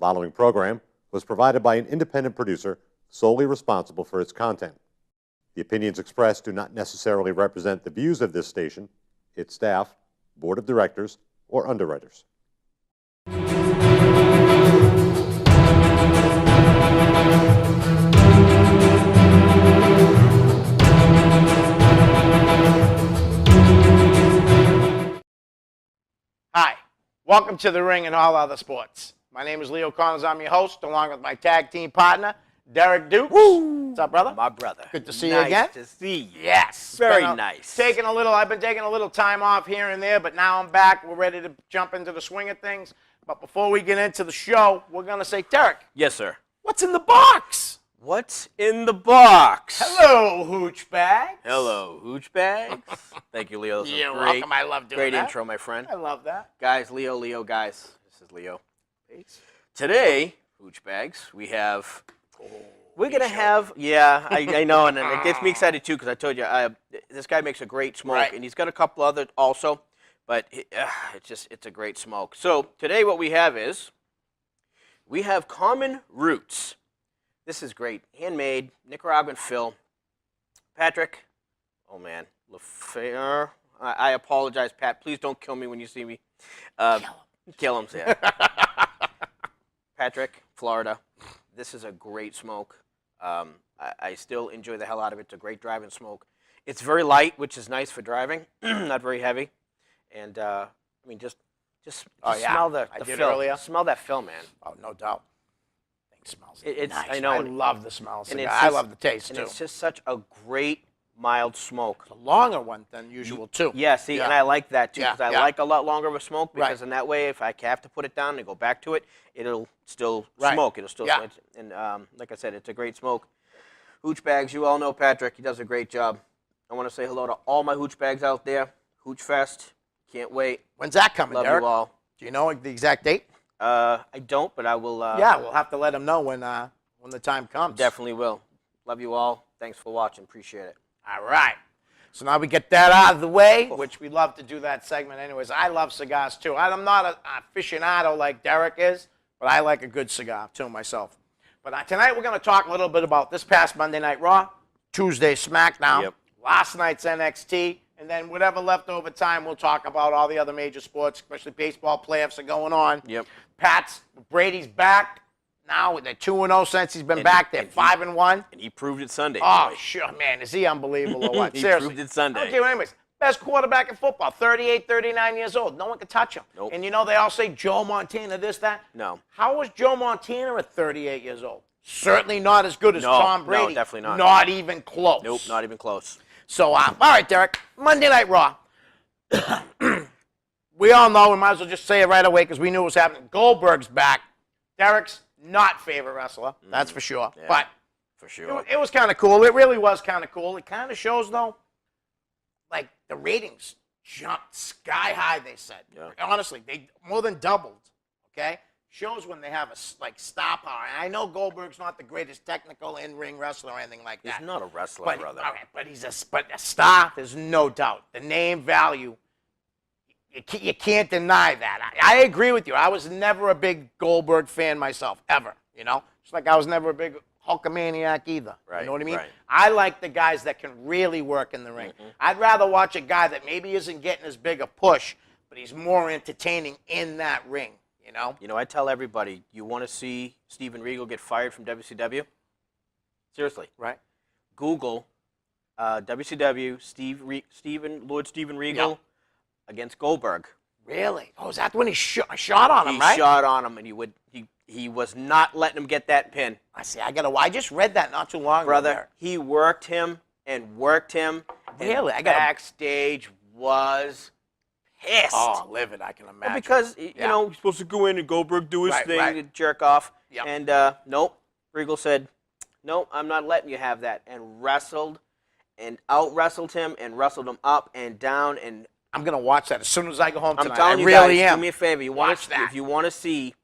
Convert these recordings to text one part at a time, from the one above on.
following program was provided by an independent producer solely responsible for its content. The opinions expressed do not necessarily represent the views of this station, its staff, board of directors, or underwriters. Hi, welcome to The Ring and All Other Sports. My name is Leo Connors. I'm your host, along with my tag team partner, Derek Dukes. Woo! What's up, brother? My brother. Good to see you again. Nice to see you. Yes. Very nice. I've been taking a little time off here and there, but now I'm back. We're ready to jump into the swing of things. But before we get into the show, we're going to say, Derek. Yes, sir. What's in the box? What's in the box? Hello, Hooch Bags. Hello, Hooch Bags. Thank you, Leo. This You're was great. welcome. I love doing Great that. intro, my friend. I love that. Guys, Leo, guys. This is Leo. Peace. Today, Hooch Bags, we're going to have, I know, and it gets me excited, too, because I told you, this guy makes a great smoke, Right. and he's got a couple other also, but it's a great smoke. So, today what we have is, we have Common Roots. This is great. Handmade, Nicaraguan fill. Patrick, oh man, LaFleur. I apologize, Pat. Please don't kill me when you see me. Kill him, yeah. Patrick, Florida. This is a great smoke. I still enjoy the hell out of it. It's a great driving smoke. It's very light, which is nice for driving. Not very heavy. And, I mean, just smell the fill. Earlier. Smell that fill, man. Oh, no doubt. Smells It's nice. I know. I love the smell. And I love the taste, and too. it's just such a great, mild smoke. A longer one than usual, too. Yeah, see, and I like that, too, because I yeah. like a lot longer of a smoke, because Right. in that way, if I have to put it down and go back to it, it'll still Right. smoke. It'll still Yeah. and like I said, it's a great smoke. Hooch Bags, you all know Patrick. He does a great job. I want to say hello to all my Hooch Bags out there. Hooch Fest. Can't wait. When's that coming, Love Derek? you all. Do you know the exact date? I don't, but I will. Yeah, we'll have to let them know when the time comes. Definitely will. Love you all. Thanks for watching. Appreciate it. All right. So now we get that out of the way, which we love to do that segment anyways. I love cigars, too. I'm not an aficionado like Derek is, but I like a good cigar, too, myself. But tonight we're going to talk a little bit about this past Monday Night Raw, Tuesday SmackDown, Yep. last night's NXT, and then whatever leftover time we'll talk about all the other major sports, especially baseball playoffs are going on. Yep. Brady's back. Now they're 2-0 since he's been back. They're 5-1. And he proved it Sunday. Oh, boy. sure, man. Is he unbelievable or what? He Seriously. proved it Sunday. Okay, well, anyways, best quarterback in football, 38, 39 years old. No one can touch him. Nope. And you know they all say Joe Montana, this, that. No. How was Joe Montana at 38 years old? Certainly not as good as Tom Brady. No, definitely not. Not even close. Nope, not even close. So, all right, Derek, Monday Night Raw. We all know, we might as well just say it right away because we knew it was happening. Goldberg's back. Derek's not favorite wrestler, that's for sure. Yeah, But for sure. it was kind of cool. It really was kind of cool. It kind of shows, though, like the ratings jumped sky high, they said. Yeah. Honestly, they more than doubled, okay? Shows when they have a star power. And I know Goldberg's not the greatest technical in-ring wrestler or anything like that. He's not a wrestler, But, brother. all right, but he's a star, there's no doubt. The name value, you can't deny that. I agree with you. I was never a big Goldberg fan myself, ever, you know? Just like I was never a big Hulkamaniac either. Right, You know what I mean? right. I like the guys that can really work in the ring. Mm-hmm. I'd rather watch a guy that maybe isn't getting as big a push, but he's more entertaining in that ring, you know? You know, I tell everybody, you want to see Steven Regal get fired from WCW? Seriously. Right. Google WCW, Lord Steven Regal against Goldberg. Really? Oh, is that when he shot on him, He right? shot on him, and he was not letting him get that pin. I see. I just read that not too long ago. Brother, there. he worked him and worked him. Really? And backstage was pissed. Oh, livid, I can imagine. Because, you know, he's supposed to go in and Goldberg do his Right, thing right. and jerk off. Yep. And, nope. Regal said, nope, I'm not letting you have that. And wrestled and out-wrestled him and wrestled him up and down. And I'm going to watch that as soon as I go home tonight. I'm telling I you really guys, am. do me a favor. Watch that. If you want to see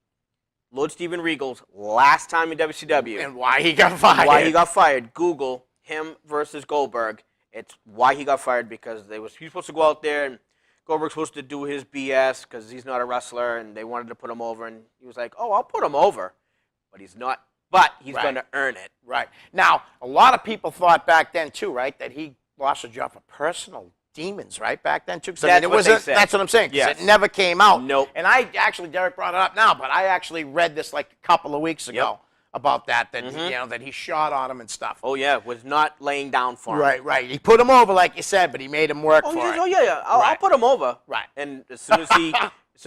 Lord Steven Regal's last time in WCW. And why he got fired. Why he got fired. Google him versus Goldberg. It's why he got fired, because he was supposed to go out there and Goldberg's supposed to do his BS because he's not a wrestler, and they wanted to put him over, and he was like, "Oh, I'll put him over," but he's not. But he's Right. going to earn it. Right. Now, a lot of people thought back then, too, right, that he lost a job for personal demons, right, back then, too? 'Cause, I mean, That's what they said. That's what I'm saying, 'cause Yes. it never came out. Nope. And I actually, Derek brought it up now, but I actually read this like a couple of weeks ago about that, you know, that he shot on him and stuff. Oh, yeah, was not laying down for him. Right, right. He put him over, like you said, but he made him work Oh, for it. yeah. I'll Right. put him over. Right. And as soon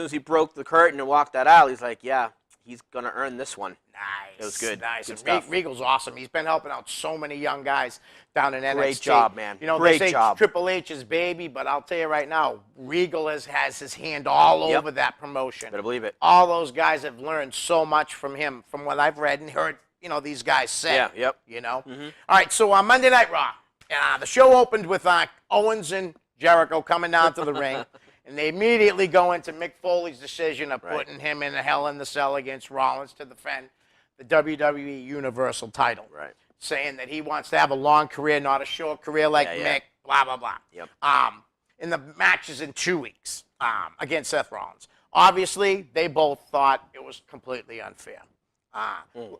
as he broke the curtain and walked that aisle, he's like, yeah, he's going to earn this one. Nice. It was good. Nice. Good And stuff. Regal's awesome. He's been helping out so many young guys down in NXT. Great job, man. You know, Great they say job. Triple H's baby, but I'll tell you right now, Regal has his hand all Yep. over that promotion. Better believe it. All those guys have learned so much from him, from what I've read and heard, you know, these guys say. Yeah, yep. You know? All right, so on Monday Night Raw, the show opened with Owens and Jericho coming down to the ring, and they immediately go into Mick Foley's decision of putting him in a Hell in the Cell against Rollins to defend the WWE Universal title. Right. Saying that he wants to have a long career, not a short career like Yeah. Mick, blah, blah, blah. Yep. And the match is in 2 weeks against Seth Rollins. Obviously, they both thought it was completely unfair.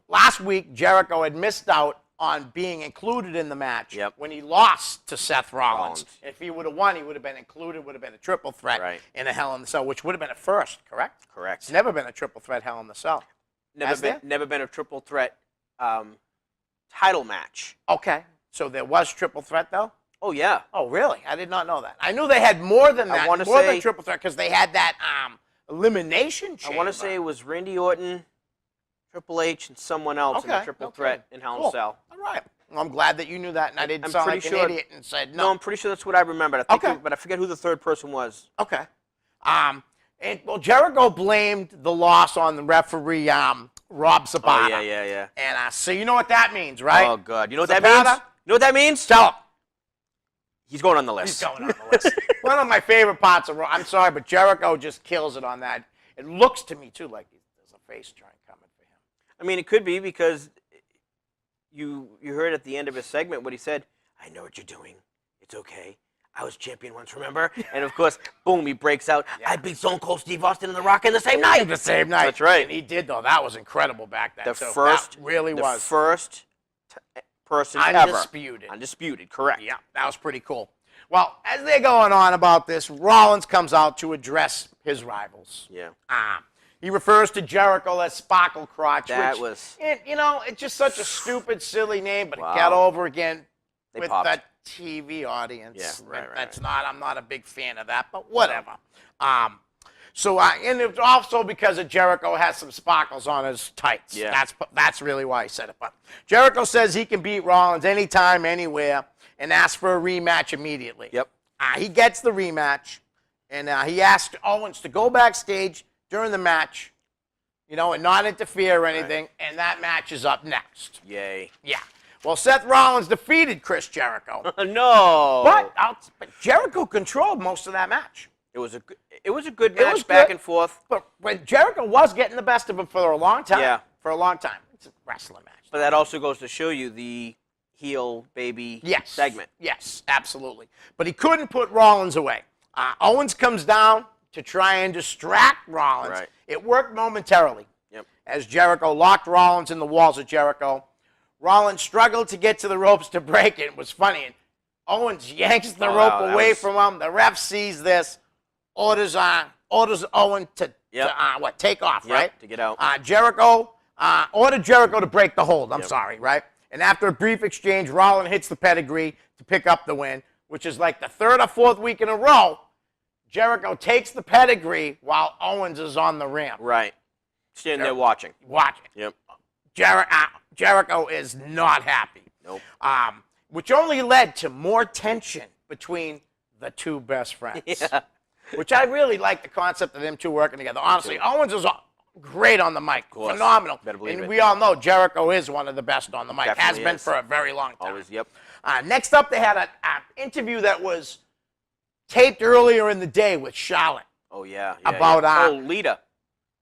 Last week, Jericho had missed out on being included in the match when he lost to Seth Rollins. If he would have won, he would have been included, would have been a triple threat in a Hell in the Cell, which would have been a first, correct? Correct. It's never been a triple threat Hell in the Cell. Never been a triple threat title match. Okay. So there was triple threat, though? Oh, yeah. Oh, really? I did not know that. I knew they had more than that, wanna more than say- triple threat, because they had that elimination chamber. I want to say it was Randy Orton, Triple H, and someone else in a triple threat in Hell in a Cell. All right. Well, I'm glad that you knew that, and I didn't I'm sound pretty like sure- an idiot and said No, no. I'm pretty sure that's what I remembered. I think Okay. but I forget who the third person was. Okay. And well, Jericho blamed the loss on the referee, Rob Zapata. Oh, yeah. And so you know what that means, right? Oh, God. You know what that Zapata? means? You know what that means? Tell him. He's going on the list. He's going on the list. One of my favorite parts of Raw. I'm sorry, but Jericho just kills it on that. It looks to me, too, like there's a face turn coming for him. I mean, it could be because you heard at the end of his segment what he said, I know what you're doing. It's okay. I was champion once, remember? And, of course, boom, he breaks out. I beat Stone Cold Steve Austin and The Rock in the same night. The same night. That's right. And he did, though. That was incredible back then. The So first that really the was. first person Undisputed. ever. Undisputed, correct. Yeah, that was pretty cool. Well, as they're going on about this, Rollins comes out to address his rivals. Yeah. He refers to Jericho as Sparkle Crotch. That which, was- you know, it's just such a stupid, silly name, but Wow. it got over again They with popped. the TV audience. Yeah, right. That's not, I'm not a big fan of that, but whatever. And it's also because of Jericho has some sparkles on his tights. Yeah. That's really why he said it. But Jericho says he can beat Rollins anytime, anywhere, and asks for a rematch immediately. Yep. He gets the rematch, and he asked Owens to go backstage during the match, you know, and not interfere or anything, and that match is up next. Yay. Yeah. Well, Seth Rollins defeated Chris Jericho, No. but Jericho controlled most of that match. It was a good match, was back good. and forth. But when Jericho was getting the best of him for a long time. Yeah. For a long time. It's a wrestling match. But that also goes to show you the heel baby segment. Yes, absolutely. But he couldn't put Rollins away. Owens comes down to try and distract Rollins. Right. It worked momentarily. Yep. As Jericho locked Rollins in the walls of Jericho. Rollins struggled to get to the ropes to break it. It was funny. And Owens yanks the rope that away was- from him. The ref sees this, orders Owen to take off, Yep, right? to get out. Jericho ordered Jericho to break the hold. I'm sorry, right? And after a brief exchange, Rollins hits the pedigree to pick up the win, which is like the third or fourth week in a row. Jericho takes the pedigree while Owens is on the ramp. Right. Standing there watching. Watching. Yep. Jericho is not happy. Nope. Which only led to more tension between the two best friends. Yeah. Which I really like the concept of them two working together. Honestly, Owens is great on the mic. course. Phenomenal. Better believe and it. we all know Jericho is one of the best on the mic. Definitely Has been is. for a very long time. Always, yep. Next up, they had an interview that was taped earlier in the day with Charlotte. Oh, yeah. About, Lita.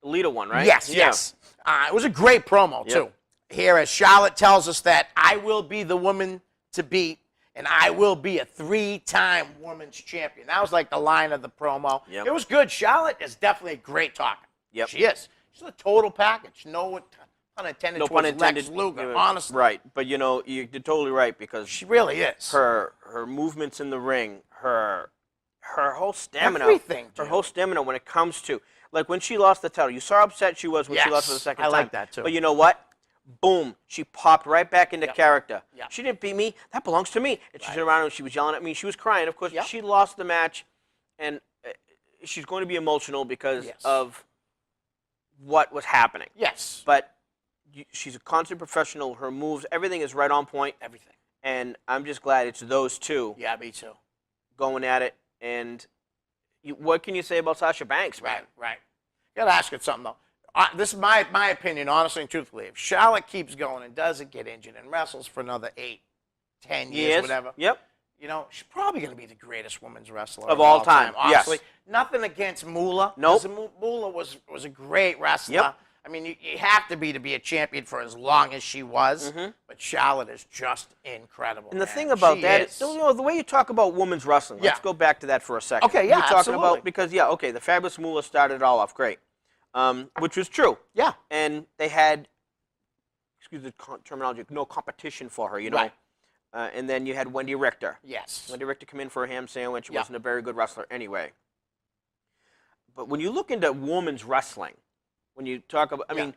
The Lita one, right? Yes, Yeah. yes. It was a great promo, too. Here, as Charlotte tells us that I will be the woman to beat, and I will be a 3-time women's champion. That was like the line of the promo. Yep. It was good. Charlotte is definitely a great talker. Yep. She is. She's a total package. No pun intended. No pun intended. Lex Luger, Yeah, honestly. Right, but you know, you're totally right because She really is. her movements in the ring, her whole stamina, Everything, her dude. whole stamina when it comes to like when she lost the title. You saw how upset she was when she lost for the second I time. like that, too. But you know what? Boom, she popped right back into character. Yep. She didn't beat me. That belongs to me. And she turned around and she was yelling at me. She was crying. Of course, Yep. she lost the match, and she's going to be emotional because of what was happening. Yes. But she's a constant professional. Her moves, everything is right on point. Everything. And I'm just glad it's those two Yeah, me too. going at it. And what can you say about Sasha Banks, man? Right. Gotta ask you something, though. This is my opinion, honestly and truthfully. If Charlotte keeps going and doesn't get injured and wrestles for another 8, 10 years, whatever, Yep. you know, she's probably going to be the greatest women's wrestler Of all time, Honestly, yes. Nothing against Moolah. Nope. 'Cause Moolah was a great wrestler. Yep. I mean, you have to be a champion for as long as she was. But Charlotte is just incredible. And the man. thing about She that is. is, you know, the way you talk about women's wrestling, let's Yeah. go back to that for a second. Okay, yeah, You're talking absolutely. about, because, the Fabulous Moolah started it all off great, which was true. Yeah. And they had, excuse the terminology, no competition for her, you know. Right. And then you had Wendy Richter. Yes. Wendy Richter come in for a ham sandwich. Yeah. Wasn't a very good wrestler anyway. But when you look into women's wrestling, when you talk about, I mean,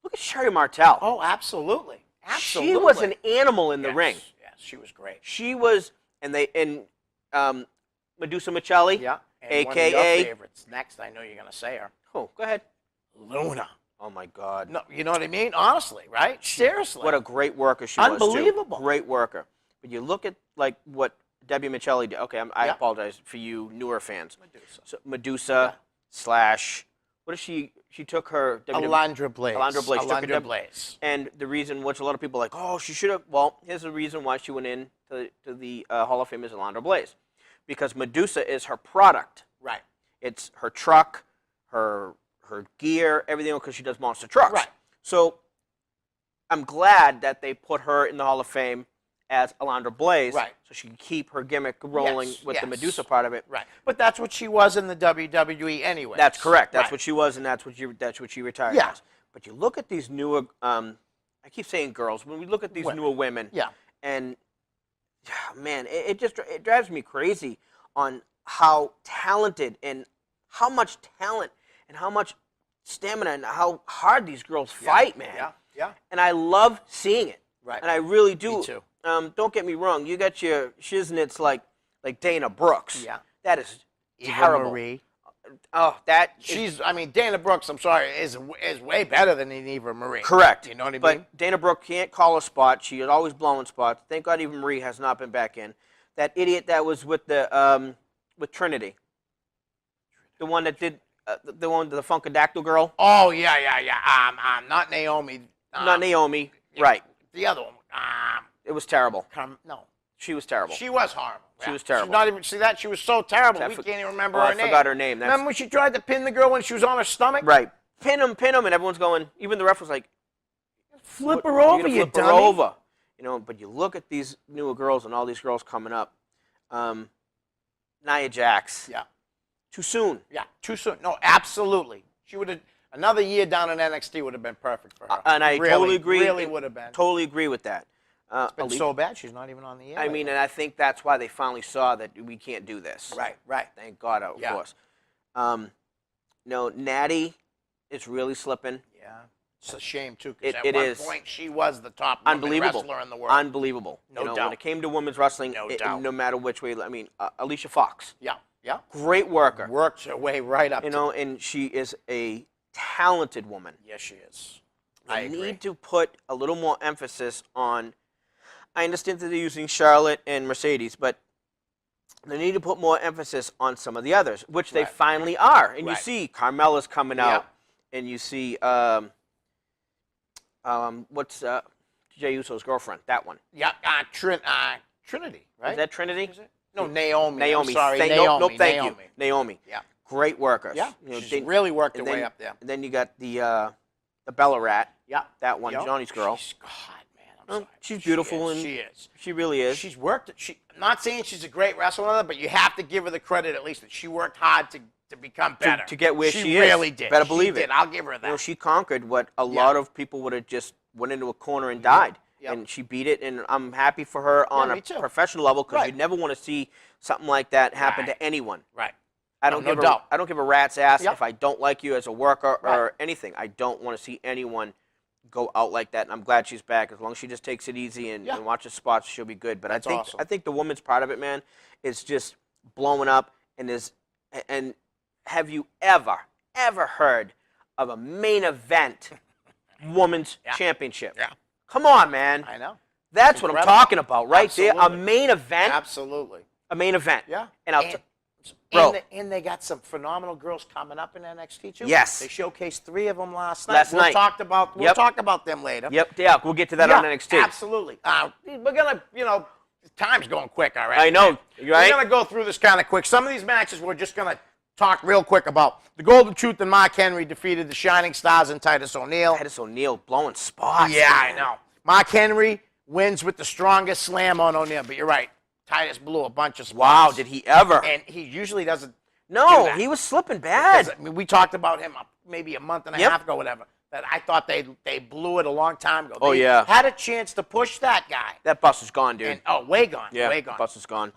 look at Sherry Martel. Oh, absolutely. Absolutely. She was an animal in the ring. Yes, she was great. She was, and Medusa Michelli. Yeah. And AKA one of your favorites. Next, I know you're going to say her. Oh, go ahead. Luna. Oh my God. No, you know what I mean? Honestly, right? Seriously. What a great worker she was. Unbelievable. Too. Great worker. But you look at like what Debbie Michelli did. Okay, I apologize for you newer fans. Medusa. So Medusa slash, what is she? She took her Alundra Blaze. Alundra Blaze. She took her Alundra Blaze. And the reason, which a lot of people are like, oh, she should have. Well, here's the reason why she went in to the Hall of Fame as Alundra Blaze, because Medusa is her product. Right. It's her truck, her gear, everything, because she does monster trucks. Right. So I'm glad that they put her in the Hall of Fame as Alundra Blaze, Right. so she can keep her gimmick rolling with the yes. Medusa part of it. Right. But that's what she was in the WWE anyway. That's correct. That's Right. what she was, and that's what she retired Yeah. as. But you look at these newer, I keep saying girls, when we look at these newer women, Yeah. and man, it drives me crazy on how talented and how much talent and how much stamina and how hard these girls fight, man. Yeah. Yeah. And I love seeing it. Right. And I really do. Me too. Don't get me wrong. You got your shiznits like Dana Brooks. Yeah. That is Eva terrible. Marie. Oh, Dana Brooks, I'm sorry, is way better than Eva Marie. correct. You know what I mean? But Dana Brooke can't call a spot. She is always blowing spots. Thank God Eva Marie has not been back in. That idiot that was with the with Trinity, the one that did the Funkadactyl girl. Oh, yeah. Not Naomi. Not Naomi. Right. The other one. It was terrible. No. She was terrible. She was horrible. She was terrible. She's not even, see that? She was so terrible. I We for- can't even remember Oh, her I name. forgot her name. That's- Remember when she tried to pin the girl when she was on her stomach? Right. Pin him, and everyone's going. Even the ref was like, Flip her You're over, gonna you flip her dummy. over. You know, but you look at these newer girls and all these girls coming up. Nia Jax. Yeah. Too soon. Yeah, too soon. No, absolutely. She would have, another year down in NXT would have been perfect for her. And I Really, totally agree. Really would have been. Totally agree with that. It's been Ali- so bad she's not even on the air. I mean, and I think that's why they finally saw that we can't do this. Right. Thank God, of Yeah. course. No, Natty is really slipping. Yeah. It's a shame, too, because It at one is. point she was the top woman Unbelievable. wrestler in the world. Unbelievable. No you know, doubt. When it came to women's wrestling, No doubt. no matter which way, I mean, Alicia Fox, Yeah. great worker. Worked her way right up You to know, and she is a talented woman. Yes, she is. They I agree. need to put a little more emphasis on. I understand that they're using Charlotte and Mercedes, but they need to put more emphasis on some of the others, which they Right. finally are. And you Right. see Carmella's coming Yeah. out, and you see what's Jey Uso's girlfriend? That one. Yeah, Trinity, right? Is that Trinity? Is it? No, Naomi. Naomi. I'm sorry, Thank- Naomi. Nope, thank Naomi. you. Naomi. Yeah. Great workers. Yeah, You know, she's they- really worked her and way then- up there. And then you got the Bella Rat. Yeah. That one, Yep. Johnny's girl. God, man, sorry. She's beautiful, and she is. She really is. She's worked. I'm not saying she's a great wrestler, but you have to give her the credit at least that she worked hard to become better. To get where she really is. did. Better She believe did. it. I'll give her that. You know, she conquered what a lot of people would have just went into a corner and died. Yep. And she beat it, and I'm happy for her on me a too. professional level because Right. you never want to see something like that happen Right. to anyone. Right. I don't No give doubt. I don't give a rat's ass Yep. if I don't like you as a worker Right. or anything. I don't want to see anyone go out like that, and I'm glad she's back. As long as she just takes it easy and watches spots, she'll be good. But That's awesome. I think the woman's part of it, man, is just blowing up. And have you ever heard of a main event women's championship? Yeah. Come on, man. I know. That's what I'm Incredible. talking about, right there. A Absolutely. main event. Absolutely. A main event. Yeah. And bro. And they got some phenomenal girls coming up in NXT too. Yes. They showcased 3 of them last night. We'll talk about them later. Yep, yeah, we'll get to that on NXT. Absolutely. We're gonna, time's going quick already. I know, right? We're gonna go through this kind of quick. Some of these matches we're just gonna talk real quick about. The Golden Truth and Mark Henry defeated the Shining Stars and Titus O'Neil. Titus O'Neil blowing spots. Yeah, man. I know. Mark Henry wins with the strongest slam on O'Neil, but you're right. Titus blew a bunch of spots. Wow, did he ever? And he usually doesn't. No, do that. he was slipping bad. Because, we talked about him maybe a month and a half ago, whatever. That I thought they blew it a long time ago. They had a chance to push that guy. That bus is gone, dude. And, way gone. Yeah, way gone. bus is gone.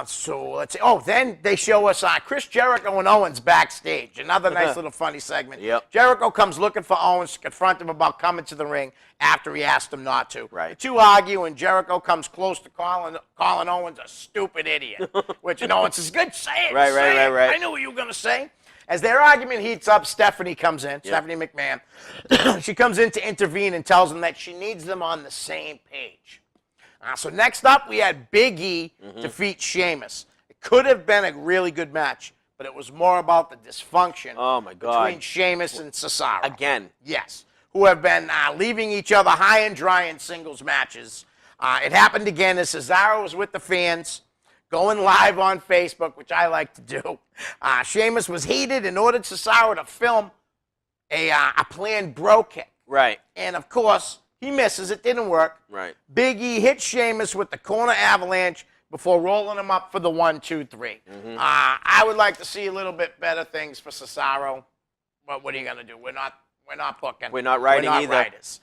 So let's see. Oh, then they show us Chris Jericho and Owens backstage. Another nice little funny segment. Yep. Jericho comes looking for Owens to confront him about coming to the ring after he asked him not to. Right. The two argue, and Jericho comes close to calling Owens a stupid idiot, which Owens says, "Good, say it. Right. I knew what you were going to say." As their argument heats up, Stephanie comes in, Stephanie McMahon. She comes in to intervene and tells them that she needs them on the same page. So next up, we had Big E defeat Sheamus. It could have been a really good match, but it was more about the dysfunction between Sheamus and Cesaro. Again. Yes. Who have been leaving each other high and dry in singles matches. It happened again as Cesaro was with the fans, going live on Facebook, which I like to do. Sheamus was heated and ordered Cesaro to film a planned bro kick. Right. And, of course, he misses. It didn't work. Right. Big E hit Sheamus with the corner avalanche before rolling him up for the 1-2-3. I would like to see a little bit better things for Cesaro. But what are you going to do? We're not booking. We're not writing either. Writers.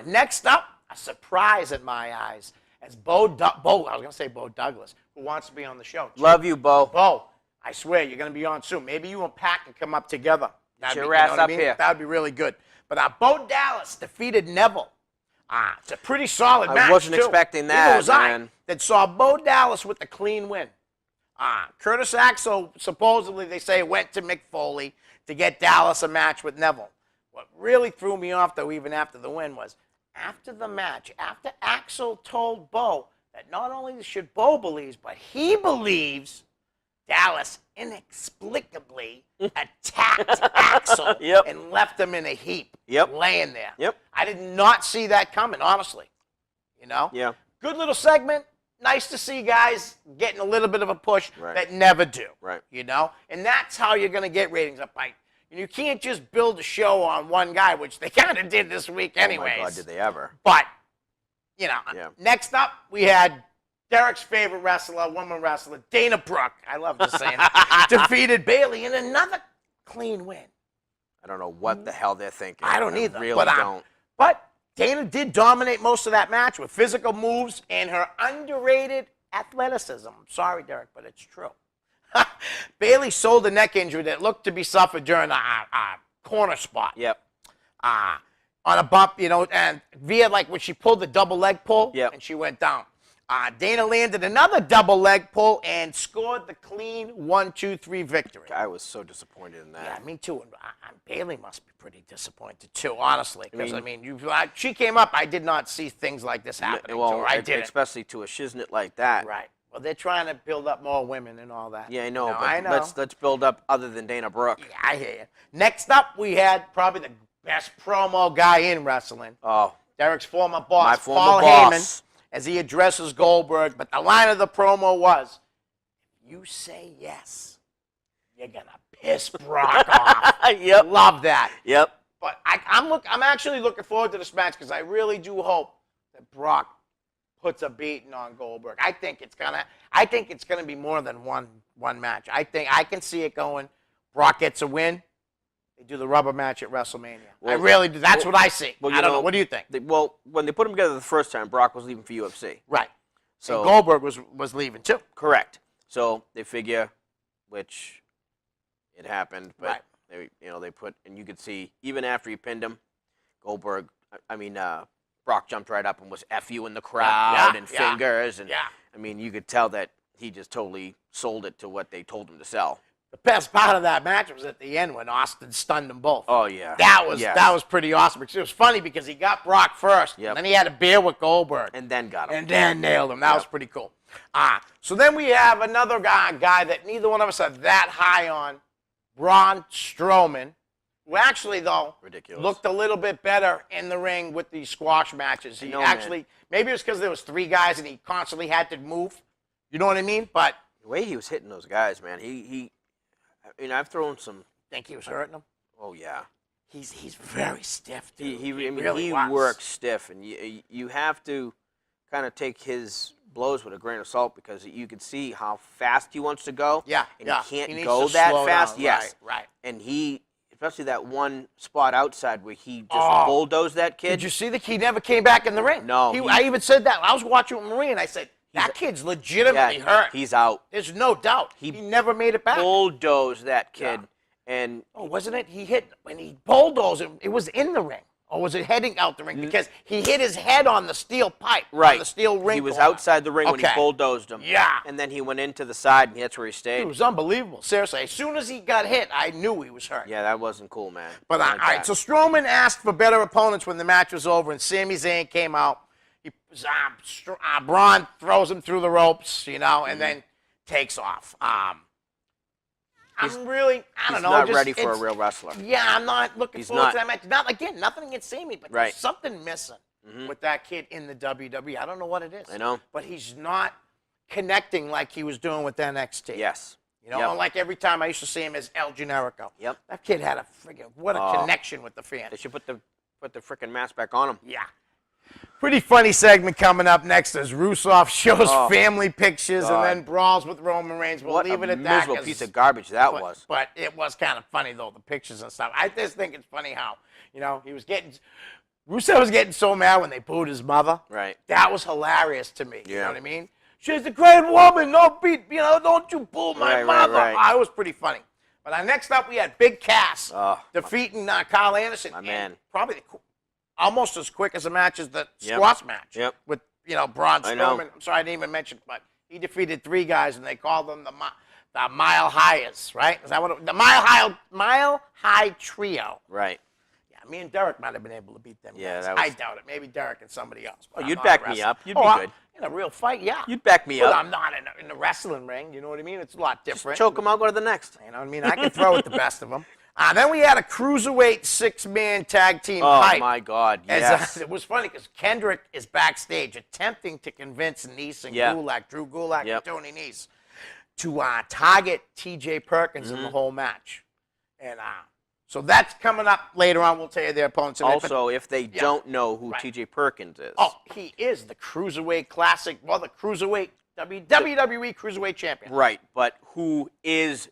Next up, a surprise in my eyes, as Bo Douglas, who wants to be on the show. Love you, Bo. Bo, I swear you're going to be on soon. Maybe you and Pat can come up together. Get your ass up here. That would be really good. But Bo Dallas defeated Neville. It's a pretty solid match, I wasn't expecting that, Neither was man. That saw Bo Dallas with the clean win. Curtis Axel, supposedly, they say, went to Mick Foley to get Dallas a match with Neville. What really threw me off, though, even after the win, was after the match, after Axel told Bo that not only should Bo believes, but he believes Dallas inexplicably attacked Axel and left him in a heap, laying there. Yep. I did not see that coming, honestly. Yeah. Good little segment. Nice to see guys getting a little bit of a push that never do. Right. And that's how you're going to get ratings up. You can't just build a show on one guy, which they kind of did this week anyways. Oh, my God, did they ever. But, next up, we had Derek's favorite wrestler, woman wrestler, Dana Brooke, I love just saying it, defeated Bayley in another clean win. I don't know what the hell they're thinking. I don't either. I really don't. But Dana did dominate most of that match with physical moves and her underrated athleticism. I'm sorry, Derek, but it's true. Bayley sold a neck injury that looked to be suffered during a corner spot. Yep. On a bump, and via when she pulled the double leg pull, and she went down. Dana landed another double leg pull and scored the clean 1-2-3 victory. I was so disappointed in that. Yeah, me too. And Bayley must be pretty disappointed too, honestly. Because she came up. I did not see things like this happening to her. I didn't. Especially to a shiznit like that. Right. Well, they're trying to build up more women and all that. Yeah, I know. But I know. Let's build up other than Dana Brooke. Yeah, I hear you. Next up, we had probably the best promo guy in wrestling. Oh. Derek's former boss, My former Paul boss. Heyman, as he addresses Goldberg. But the line of the promo was, if you say yes, you're going to piss Brock off. Yep. Love that. Yep. But I'm actually looking forward to this match because I really do hope Brock puts a beating on Goldberg. I think it's gonna be more than one match. I can see it going. Brock gets a win. They do the rubber match at WrestleMania. Well, I really do. That's what I see. Well, I don't know. What do you think? When they put them together the first time, Brock was leaving for UFC. Right. So and Goldberg was leaving too. Correct. So they figure, which it happened, but they put, and you could see even after he pinned him, Brock jumped right up and was F you in the crowd and fingers, and I mean, you could tell that he just totally sold it to what they told him to sell. The best part of that match was at the end when Austin stunned them both. Oh, yeah. That was pretty awesome. It was funny because he got Brock first, and then he had a beer with Goldberg. And then got him. And then nailed him. That was pretty cool. So then we have another guy that neither one of us are that high on, Braun Strowman, who actually, though, looked a little bit better in the ring with these squash matches. Maybe it was because there was 3 guys and he constantly had to move. You know what I mean? But the way he was hitting those guys, man, I've thrown some. Think he was hurting them? Oh yeah, he's very stiff. Dude. He works stiff, and you have to kind of take his blows with a grain of salt because you can see how fast he wants to go. Yeah, and he can't go that fast. Down. Yes, right. And especially that one spot outside where he just bulldozed that kid. Did you see that he never came back in the ring? No, I even said that. I was watching with Marie, and I said, that kid's legitimately hurt. He's out. There's no doubt. He never made it back. Bulldozed that kid. Yeah. And wasn't it? He hit, when he bulldozed it was in the ring. Or was it heading out the ring? Because he hit his head on the steel pipe. Right. On the steel ring. He was outside the ring when he bulldozed him. Yeah. And then he went into the side, and that's where he stayed. It was unbelievable. Seriously. As soon as he got hit, I knew he was hurt. Yeah, that wasn't cool, man. But all right, so Strowman asked for better opponents when the match was over, and Sami Zayn came out. Braun throws him through the ropes, and then takes off. I don't know. He's not ready for a real wrestler. Yeah, I'm not looking forward to that match. Nothing against Sami, but there's something missing with that kid in the WWE. I don't know what it is. I know. But he's not connecting like he was doing with NXT. Yes. Like every time I used to see him as El Generico. Yep. That kid had a connection with the fans. They should put the freaking mask back on him. Yeah. Pretty funny segment coming up next as Rusev shows family pictures and then brawls with Roman Reigns. We'll leave it at that. What a miserable piece of garbage that was. But it was kind of funny, though, the pictures and stuff. I just think it's funny how, Rusev was getting so mad when they booed his mother. Right. That was hilarious to me. Yeah. You know what I mean? She's a great woman. Don't you boo my mother. Right. It was pretty funny. But next up, we had Big Cass defeating Carl Anderson. My man. Probably almost as quick as a match as the squash match with Braun Strowman. I'm sorry I didn't even mention, but he defeated 3 guys and they called them the Mile Highs, right? Is that what the Mile High Trio? Right. Yeah, me and Derek might have been able to beat them. Yeah, guys. I doubt it. Maybe Derek and somebody else. You'd back me up. You'd be good. In a real fight, yeah. You'd back me up. I'm not in the wrestling ring. You know what I mean? It's a lot different. Just choke them out. Go to the next. You know what I mean? I can throw at the best of them. Then we had a cruiserweight 6-man tag team hype. Oh, my God, yes. It was funny because Kendrick is backstage attempting to convince Nese and Drew Gulak and Tony Nese, to target T.J. Perkins in the whole match. And so that's coming up later on. We'll tell you their opponents. Also, if they don't know who T.J. Perkins is. Oh, he is the Cruiserweight Classic, the Cruiserweight, WWE Cruiserweight Champion. Right, but who is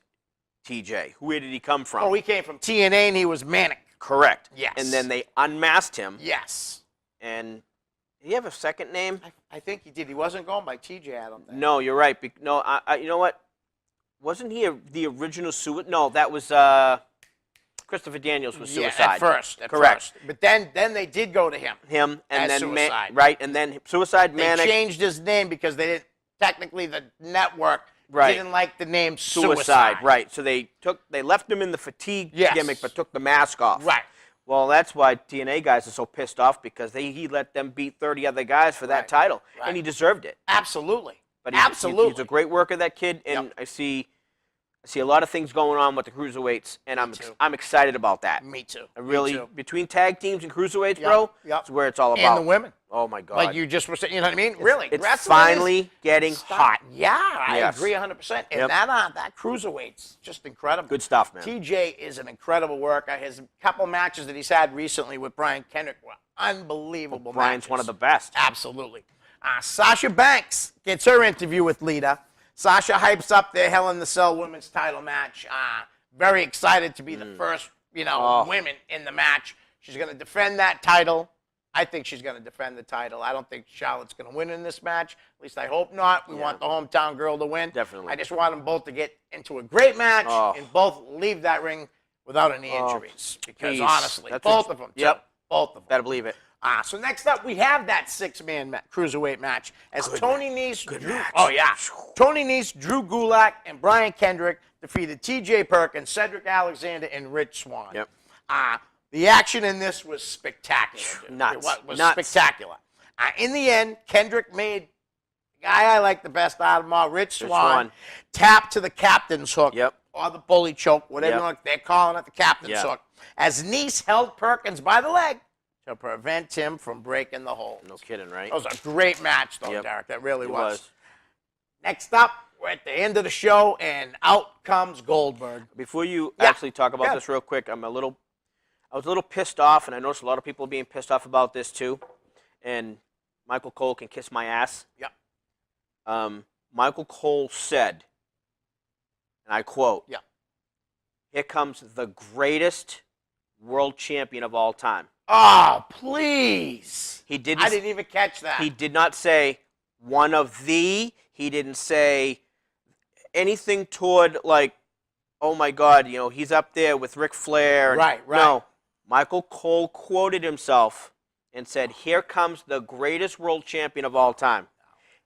TJ? Where did he come from? Oh, he came from TNA and he was Manic. Correct. Yes. And then they unmasked him. Yes. And did he have a second name? I think he did. He wasn't going by TJ, I don't think. No, you're right. No, you know what? Wasn't he the original Suicide? No, that was Christopher Daniels was Suicide. Yeah, at first. Correct. But then they did go to him. And then Suicide. Right, and then Suicide Manic. They changed his name because they didn't, technically the network didn't like the name Suicide. Right. So they left him in the fatigue gimmick, but took the mask off. Right. Well, that's why TNA guys are so pissed off because he let them beat 30 other guys for that title, and he deserved it. Absolutely. But Absolutely. He's a great worker, that kid, and I see a lot of things going on with the cruiserweights, and I'm excited about that. Me too. Between tag teams and cruiserweights, bro, that's where it's all about. And the women. Oh, my God. Like you just were saying, you know what I mean? Really. It's finally getting hot. Yeah, I agree 100%. And that cruiserweight's just incredible. Good stuff, man. TJ is an incredible worker. His couple matches that he's had recently with Brian Kendrick were Unbelievable Brian's matches. one of the best. Absolutely. Sasha Banks gets her interview with Lita. Sasha hypes up their Hell in the Cell women's title match. Very excited to be the first, women in the match. She's going to defend that title. I think she's going to defend the title. I don't think Charlotte's going to win in this match. At least I hope not. We want the hometown girl to win. Definitely. I just want them both to get into a great match and both leave that ring without any injuries. Because please. honestly, That's both of them. Yep. Both of them. Better believe it. So next up, we have that 6-man cruiserweight match as Tony Nese, match. oh yeah, Tony Nese, Drew Gulak, and Brian Kendrick defeated T.J. Perkins, Cedric Alexander, and Rich Swann. Yep. The action in this was spectacular. Dude. Nuts. It was Nuts. spectacular. In the end, Kendrick made the guy I like the best out of them all, Rich Swann, tap to the captain's hook. Yep. Or the bully choke, whatever they're calling it, the captain's hook. As Nese held Perkins by the leg to prevent him from breaking the hold. No kidding, right? That was a great match, though, Yep. Derek. That really It was. was. Next up, we're at the end of the show, and out comes Goldberg. Before you actually talk about Yeah. this real quick, I was a little pissed off, and I noticed a lot of people being pissed off about this too. And Michael Cole can kiss my ass. Yep. Michael Cole said, and I quote, Yep. "Here comes the greatest world champion of all time." Oh, please. He didn't. I didn't even catch that. He did not say one of the. He didn't say anything toward like, oh my God, he's up there with Ric Flair. Right. No, Michael Cole quoted himself and said, "Here comes the greatest world champion of all time.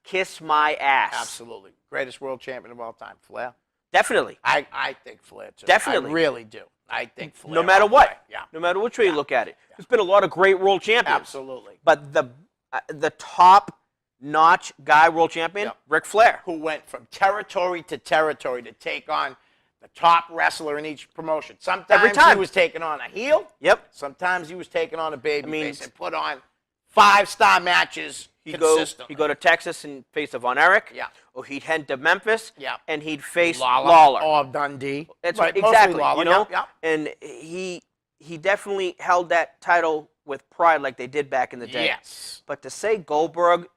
Kiss my ass." Absolutely. Greatest world champion of all time, Flair. Definitely. I think Flair, too. Definitely. I really do. I think Flair. No matter all the what. way. Yeah. No matter which way you look at it. There's been a lot of great world champions. Absolutely. But the top-notch guy world champion, Ric Flair. Who went from territory to territory to take on the top wrestler in each promotion. Sometimes Every time. he was taking on a heel. Yep. Sometimes he was taking on a babyface mean, and put on 5-star matches consistently. He'd go to Texas and face a Von Erich. Yeah. Or he'd head to Memphis. Yeah. And he'd face Lawler. Or Dundee. That's right, right, mostly exactly. Lawler. Yeah. And he definitely held that title with pride like they did back in the day. Yes. But to say Goldberg,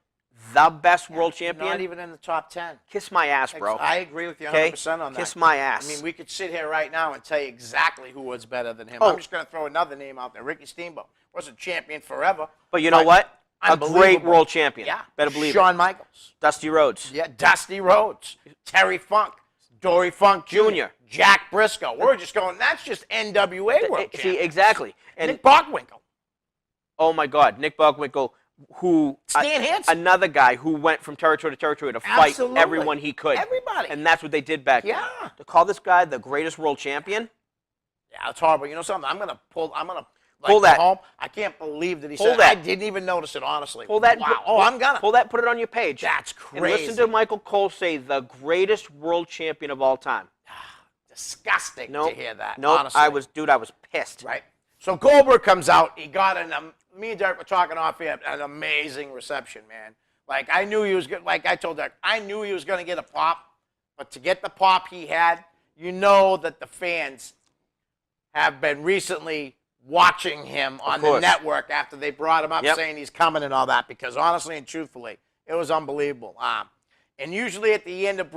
the best world champion, Not even in the top 10. kiss my ass, bro. I agree with you 100% Okay? on that. Kiss my ass. I mean, we could sit here right now and tell you exactly who was better than him. Oh. I'm just going to throw another name out there. Ricky Steamboat. Wasn't champion forever. But you know what? A great unbelievable. world champion. Yeah. Better believe Shawn it. Michaels. Dusty Rhodes. Yeah, Dusty Rhodes. Terry Funk. Dory Funk Jr. Jack Briscoe. We're just going, that's just NWA world See, champion. exactly. And Nick Bockwinkel. oh my God, Nick Bockwinkel, who Stan Hansen. another guy who went from territory to territory to fight Absolutely. everyone he could. Everybody. And that's what they did back then. Yeah. To call this guy the greatest world champion, Yeah, it's horrible. You know something? I'm going to pull go that. home. I can't believe that he Pull said that. I didn't even notice it, honestly. pull that. Wow. I'm going to. pull that. Put it on your page. That's And listen crazy. to Michael Cole say the greatest world champion of all time. Disgusting No, to hear that, no, honestly. I was pissed. Right. So Goldberg comes out. He got me and Derek were talking off here, an amazing reception, man. Like, I knew he was good. Like I told Derek, I knew he was going to get a pop. But to get the pop he had, you know that the fans have been recently watching him on the course. network after they brought him up Yep. saying he's coming and all that. Because honestly and truthfully, it was unbelievable. And usually at the end of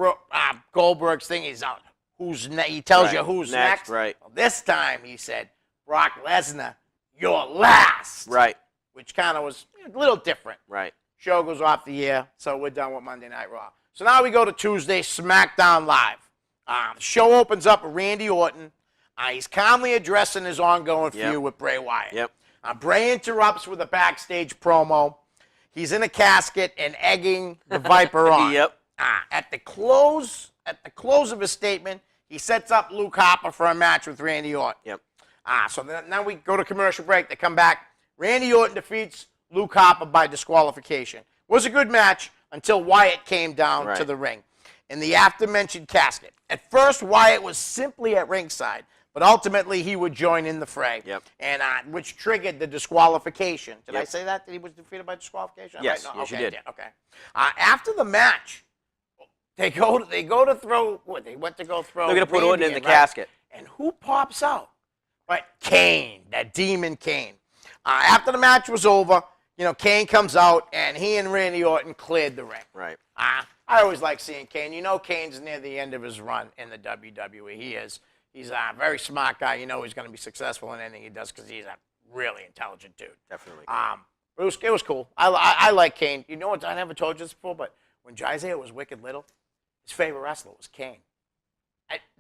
Goldberg's thing, he's out. He tells Right. you who's Next, next. right. Well, this time he said, Brock Lesnar, you're last. Right. Which kind of was a little different. Right. Show goes off the air, so we're done with Monday Night Raw. So now we go to Tuesday, SmackDown Live. The show opens up with Randy Orton. He's calmly addressing his ongoing feud with Bray Wyatt. Yep. Bray interrupts with a backstage promo. He's in a casket and egging the Viper on. Yep. At the close of his statement, he sets up Luke Harper for a match with Randy Orton. Yep. So now we go to commercial break. They come back. Randy Orton defeats Luke Harper by disqualification. Was a good match until Wyatt came down to the ring in the after-mentioned casket. At first, Wyatt was simply at ringside, but ultimately he would join in the fray, and which triggered the disqualification. Did I say that he was defeated by disqualification? Yes, Right? No, yes, okay, you did. Okay. After the match, they go to throw. What they went to go throw? They're gonna put Orton in Randy the casket. And who pops out? But Kane, that demon Kane. After the match was over, Kane comes out, and he and Randy Orton cleared the ring. Right. I always like seeing Kane. Kane's near the end of his run in the WWE. He is. He's a very smart guy. He's going to be successful in anything he does because he's a really intelligent dude. Definitely. It was cool. I like Kane. You know what? I never told you this before, but when Isaiah was wicked little, his favorite wrestler was Kane.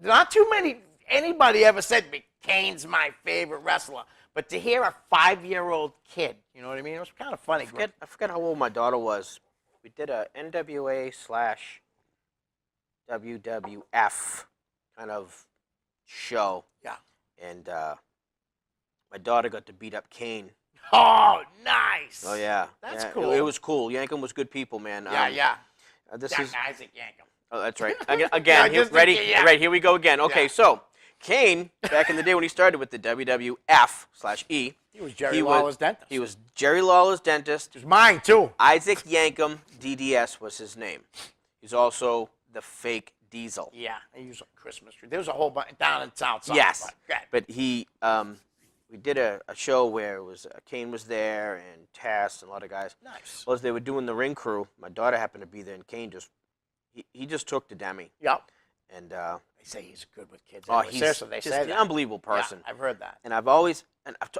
Not too many anybody ever said to me, Kane's my favorite wrestler. But to hear a 5-year-old kid, you know what I mean? It was kind of funny. I forget how old my daughter was. We did a NWA/WWF kind of show. Yeah. And my daughter got to beat up Kane. Oh, nice. Oh, yeah. That's yeah, cool. It was cool. Yankum was good people, man. Yeah. This That is Isaac Yankum. Oh, that's right. Again, ready? Yeah. Right, here we go again. Okay, Yeah. so Kane, back in the day when he started with the WWF/E, He was Jerry Lawler's dentist. He was Jerry Lawler's dentist. It was mine, too. Isaac Yankum, DDS was his name. He's also the fake Diesel. Yeah, he was on Christmas tree. There was a whole bunch down in South Side. Yes, But but he, we did a show where it was Kane was there and Taz and a lot of guys. nice. Well, as they were doing the ring crew, my daughter happened to be there, and Kane he just took to Demi. Yep. And They say he's good with kids. oh, Anyway. he's Seriously, they just say an that. unbelievable person. Yeah, I've heard that. And I've always,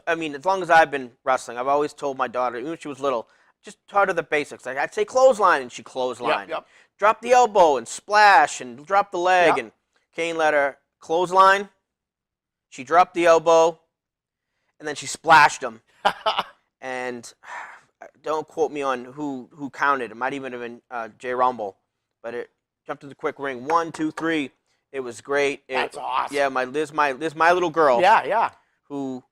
I mean, as long as I've been wrestling, I've always told my daughter, even when she was little, just taught her the basics. Like I'd say clothesline, and she clothesline. Yep. Drop the elbow and splash and drop the leg. Yep. And Kane let her clothesline. She dropped the elbow, and then she splashed him. And don't quote me on who counted. It might even have been Jay Rumble, but it jumped to the quick ring. 1, 2, 3. It was great. That's awesome. Yeah, there's my little girl. Yeah. Who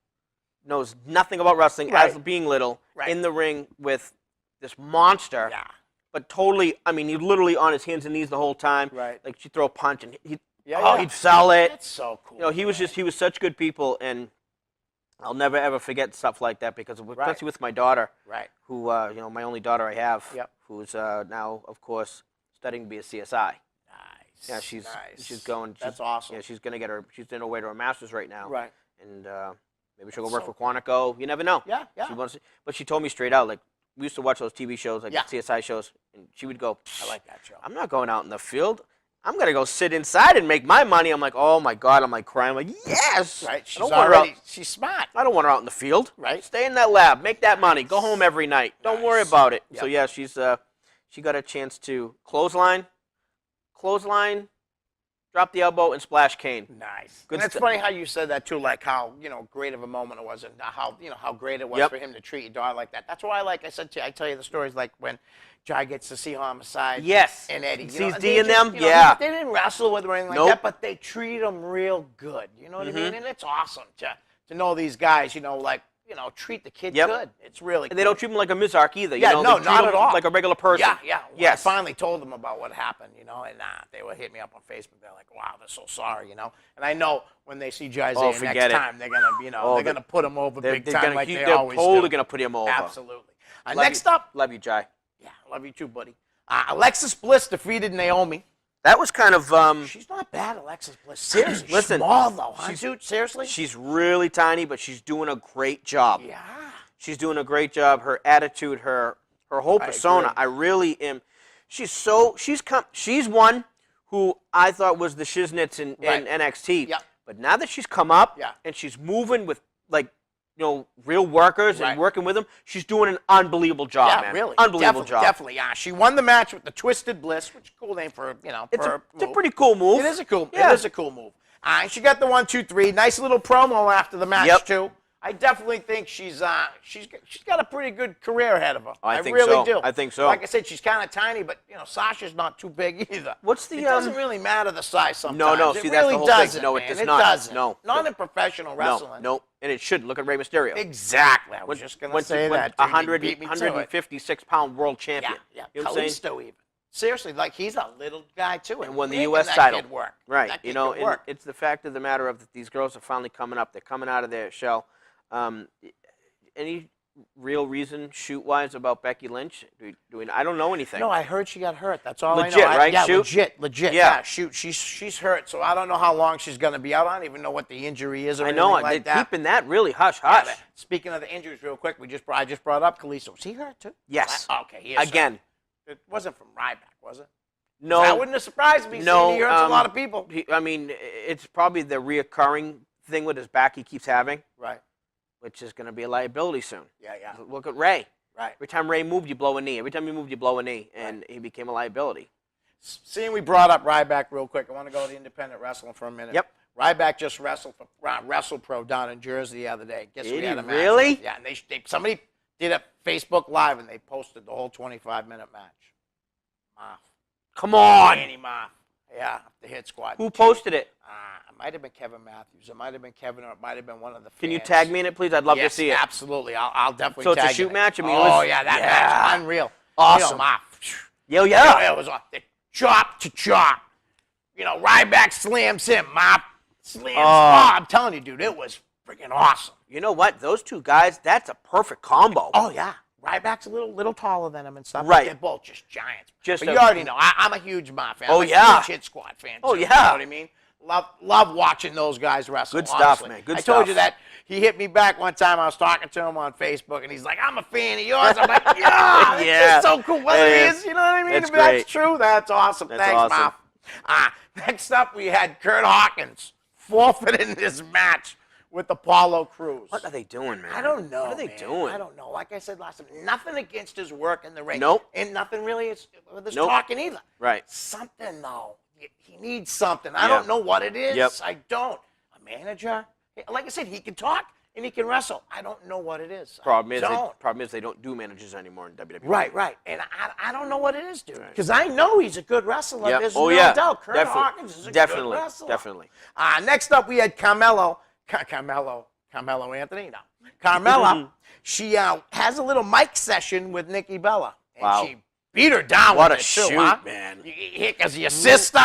knows nothing about wrestling Right. as being little Right. in the ring with this monster. Yeah. But totally, I mean, he's literally on his hands and knees the whole time. Right. Like she'd throw a punch and Yeah. he'd sell it. That's so cool. He was such good people, and I'll never ever forget stuff like that because especially with my daughter, Right. who my only daughter I have, Yep. who's now of course studying to be a CSI. Nice. Yeah, she's nice. going. That's awesome. Yeah, she's gonna get her. She's on her way to her master's right now. Right. And maybe she'll go That's work so for Quantico. You never know. Yeah. She wants to, but she told me straight out, like, we used to watch those TV shows, like Yeah. CSI shows, and she would go, I like that show. I'm not going out in the field. I'm going to go sit inside and make my money. I'm like, oh, my God. I'm like crying. I'm like, yes. Right. I She's don't want her out. already. She's smart. I don't want her out in the field. Right. Stay in that lab. Make that money. Go home every night. Don't worry Nice. about it. Yep. So, yeah, she got a chance to clothesline, drop the elbow, and splash Kane. Nice. Good And it's stuff. funny how you said that too, like how great of a moment it was, and how great it was Yep. for him to treat your daughter like that. That's why, like I said to you, I tell you the stories like when Jai gets to see Homicide. Yes. And Eddie. Sees and D they in them? just, Yeah. They didn't wrestle with him or anything like Nope. that, but they treat him real good. You know what I mean? And it's awesome to know these guys. Treat the kid Yep. good. It's really. And they don't treat him like a Mizark either. Yeah, they no, treat not him at all. like a regular person. Yeah. When Yes. I finally told them about what happened, and they would hit me up on Facebook. They're like, "Wow, they're so sorry," And I know when they see Jai next forget it. time, they're gonna, they're gonna put him over big time gonna, like they they're always totally do. going to put him over. Absolutely. Love Next you. up, Love you, Jai. yeah, love you too, buddy. Alexis Bliss defeated Naomi. That was kind of She's not bad, Alexis Bliss. Seriously, Listen, small though, huh, dude? Seriously? she's really tiny, but she's doing a great job. Yeah. She's doing a great job. Her attitude, her whole persona. agree. I really am. She's one who I thought was the shiznits in Right. NXT. Yep. But now that she's come up Yeah. and she's moving with real workers Right. and working with them, she's doing an unbelievable job, Yeah, man. really. Unbelievable job. Definitely, yeah. She won the match with the Twisted Bliss, which is a cool name for, It's for a move. pretty cool move. It is a cool. Yeah. It is a cool move. She got the 1, 2, 3. Nice little promo after the match Yep. too. I definitely think she's got a pretty good career ahead of her. I think really so. do. I think so. Like I said, she's kind of tiny, but Sasha's not too big either. What's the, It doesn't really matter the size sometimes. No, It see, that's really the whole thing. doesn't. No, it man. does not. Doesn't. No. Not in professional wrestling. No, and it should. Look at Rey Mysterio. Exactly. I was just gonna say that. dude. You beat me to it. 156-pound world champion. Yeah. You know what I'm saying? Kalisto even. Seriously, like he's a little guy too, And won the making U.S. that title. Kid work. Right. That kid And can work. it's the fact of the matter of that these girls are finally coming up. They're coming out of their shell. Any real reason shoot-wise about Becky Lynch? I don't know anything. No, I heard she got hurt. That's all Legit, I know. right? Yeah, Shoot? legit. Yeah. Yeah, shoot. She's hurt, so I don't know how long she's going to be out. I don't even know what the injury is or I know. anything like They're that. keeping that really hush. Yeah, but speaking of the injuries, real quick, I just brought up Kalisto. Was he hurt too? Yes. Okay, he is Again. hurt. It wasn't from Ryback, was it? No. That wouldn't have surprised me. No. Seeing he hurts a lot of people. I mean, it's probably the reoccurring thing with his back he keeps having, Right. which is going to be a liability soon. Yeah. Look at Ray. Right. Every time Ray moved, you blow a knee. Every time you moved, you blow a knee, and he became a liability. Seeing we brought up Ryback real quick, I want to go to independent wrestling for a minute. Yep. Ryback just wrestled for WrestlePro down in Jersey the other day. Guess we had a match. Really? Yeah, and somebody did a Facebook Live, and they posted the whole 25-minute match. Moff. Come on. Danny Moff. Yeah, the Hit Squad. Who posted it? It might have been Kevin Matthews. It might have been Kevin, or it might have been one of the fans. Can you tag me in it, please? I'd love to see it. Absolutely. I'll definitely So it's tag a shoot you. match? I mean, that match, unreal. Awesome. Moff. Yeah. It was chop to chop. Ryback slams him. Mop slams. I'm telling you, dude, it was freaking awesome. You know what? Those two guys, that's a perfect combo. Oh, yeah. Ryback's a little taller than him and stuff. Right. But they're both just giants. Just but you already know. I'm a huge Mob fan. Oh, I'm a yeah. huge Hit Squad fan. Oh, too, yeah. You know what I mean? Love watching those guys wrestle. Good stuff, honestly. man. Good I stuff. told you that. He hit me back one time. I was talking to him on Facebook, and he's like, I'm a fan of yours. I'm like, yeah. It's just so cool. Whether he is, you know what I mean? That's If that's great. true, that's awesome. That's Thanks, awesome. Mob. Next up, we had Kurt Hawkins forfeiting this match with Apollo Crews. What are they doing, man? I don't know. What are they man. doing? I don't know. Like I said last time, nothing against his work in the ring. Nope. And nothing really is with his Nope. talking either. Right. Something, though. He needs something. I don't know what it is. Yep. I don't. A manager? Like I said, he can talk and he can wrestle. I don't know what it is. Problem I is they don't do managers anymore in WWE. Right. And I don't know what it is, dude. Because I know he's a good wrestler. Yep. There's Oh, no yeah. doubt. Kurt Definitely. Hawkins is a Definitely. good wrestler. Definitely. Next up, we had Carmelo Anthony. No. Carmella. She has a little mic session with Nikki Bella. And Wow. she beat her down What with a it, too, shoot, huh? man. Because your sister,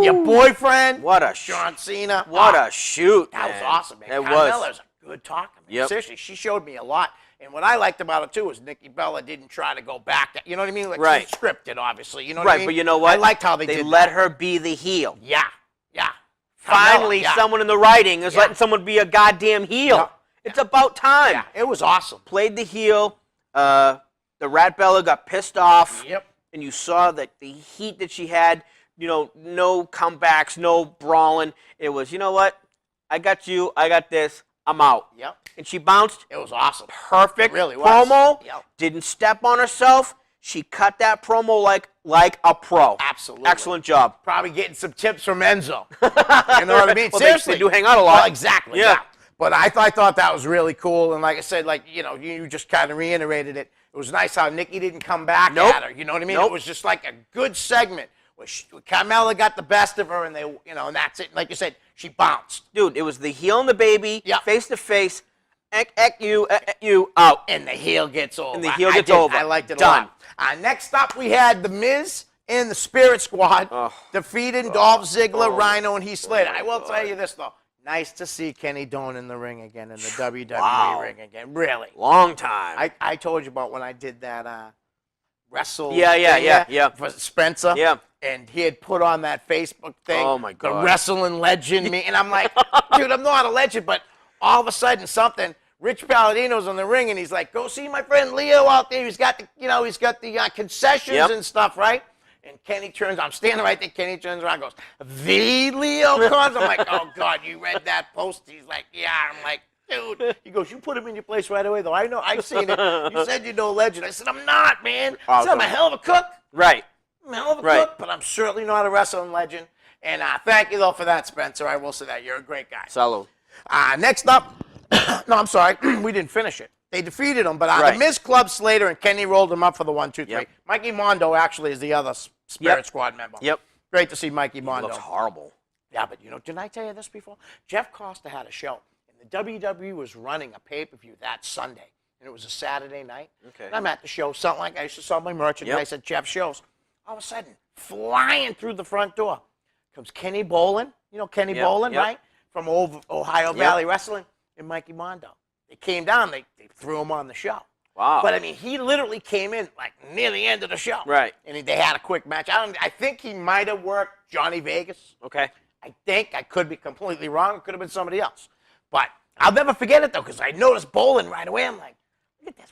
your boyfriend, What a John Cena. What a shoot, That was man. awesome, man. That Carmella's a good talker, man. Yep. Seriously, she showed me a lot. And what I liked about it, too, is Nikki Bella didn't try to go back. You know what I mean? Like, Right. she's scripted, obviously. You know what I Right, mean? but you know what? I liked how they did let that. her be the heel. Yeah. Finally, Carmella, yeah. someone in the writing is Yeah. letting someone be a goddamn heel. Yeah. It's about time. Yeah, it was awesome. Played the heel. The Rat Bella got pissed off. Yep. And you saw that the heat that she had, no comebacks, no brawling. It was, you know what? I got you. I got this. I'm out. Yep. And she bounced. It was awesome. Perfect It really was. promo. Yep. Didn't step on herself. She cut that promo like a pro. Absolutely. Excellent job. Probably getting some tips from Enzo. You know what I mean? Well, Seriously. they do hang out a lot. Well, exactly. Yeah. Yeah. But I thought that was really cool. And like I said, you just kind of reiterated it. It was nice how Nikki didn't come back Nope. at her. You know what I mean? Nope. It was just like a good segment where Carmella got the best of her, and and that's it. Like you said, she bounced. Dude, it was the heel and the baby, Yep. face to face, you, out. And the heel gets over. And the heel gets over. I liked it Done. a lot. Next up, we had The Miz and the Spirit Squad defeating Dolph Ziggler, Rhino, and Heath Slater. I will tell you this, though. Nice to see Kenny Doane in the ring again, in the WWE ring again. Really. Long time. I told you about when I did that wrestle Yeah. for Spencer. Yeah. And he had put on that Facebook thing. Oh, my God. The wrestling legend me. And I'm like, dude, I'm not a legend, but all of a sudden Rich Palladino's in the ring, and he's like, go see my friend Leo out there. He's got the concessions and stuff, right? And I'm standing right there. Kenny turns around and goes, the Leo comes? I'm like, oh, God, you read that post? He's like, yeah. I'm like, dude. He goes, you put him in your place right away, though. I know. I've seen it. You said you're no legend. I said, I'm not, man. I said, I'm a hell of a cook. Right. I'm a hell of a cook, but I'm certainly not a wrestling legend. And thank you, though, for that, Spencer. I will say that. You're a great guy. Salud. Next up, no, I'm sorry. We didn't finish it. They defeated him, but Right. the Miz Club Slater and Kenny rolled him up for the 1, 2, 3. Yep. Mikey Mondo actually is the other Spirit Yep. Squad member. Yep. Great to see Mikey Mondo. Looks horrible. Yeah, but didn't I tell you this before? Jeff Costa had a show, and the WWE was running a pay-per-view that Sunday, and it was a Saturday night. Okay. And I'm at the show, something like I used to sell my merchandise at Jeff shows. All of a sudden, flying through the front door comes Kenny Bolin. You know Kenny Bolin, yep. right? From Ohio Valley Wrestling, and Mikey Mondo. They came down, they threw him on the show. Wow. But I mean, he literally came in like near the end of the show. Right. And they had a quick match. I think he might have worked Johnny Vegas. Okay. I think. I could be completely wrong. It could have been somebody else. But I'll never forget it, though, because I noticed Bolin right away. I'm like, look at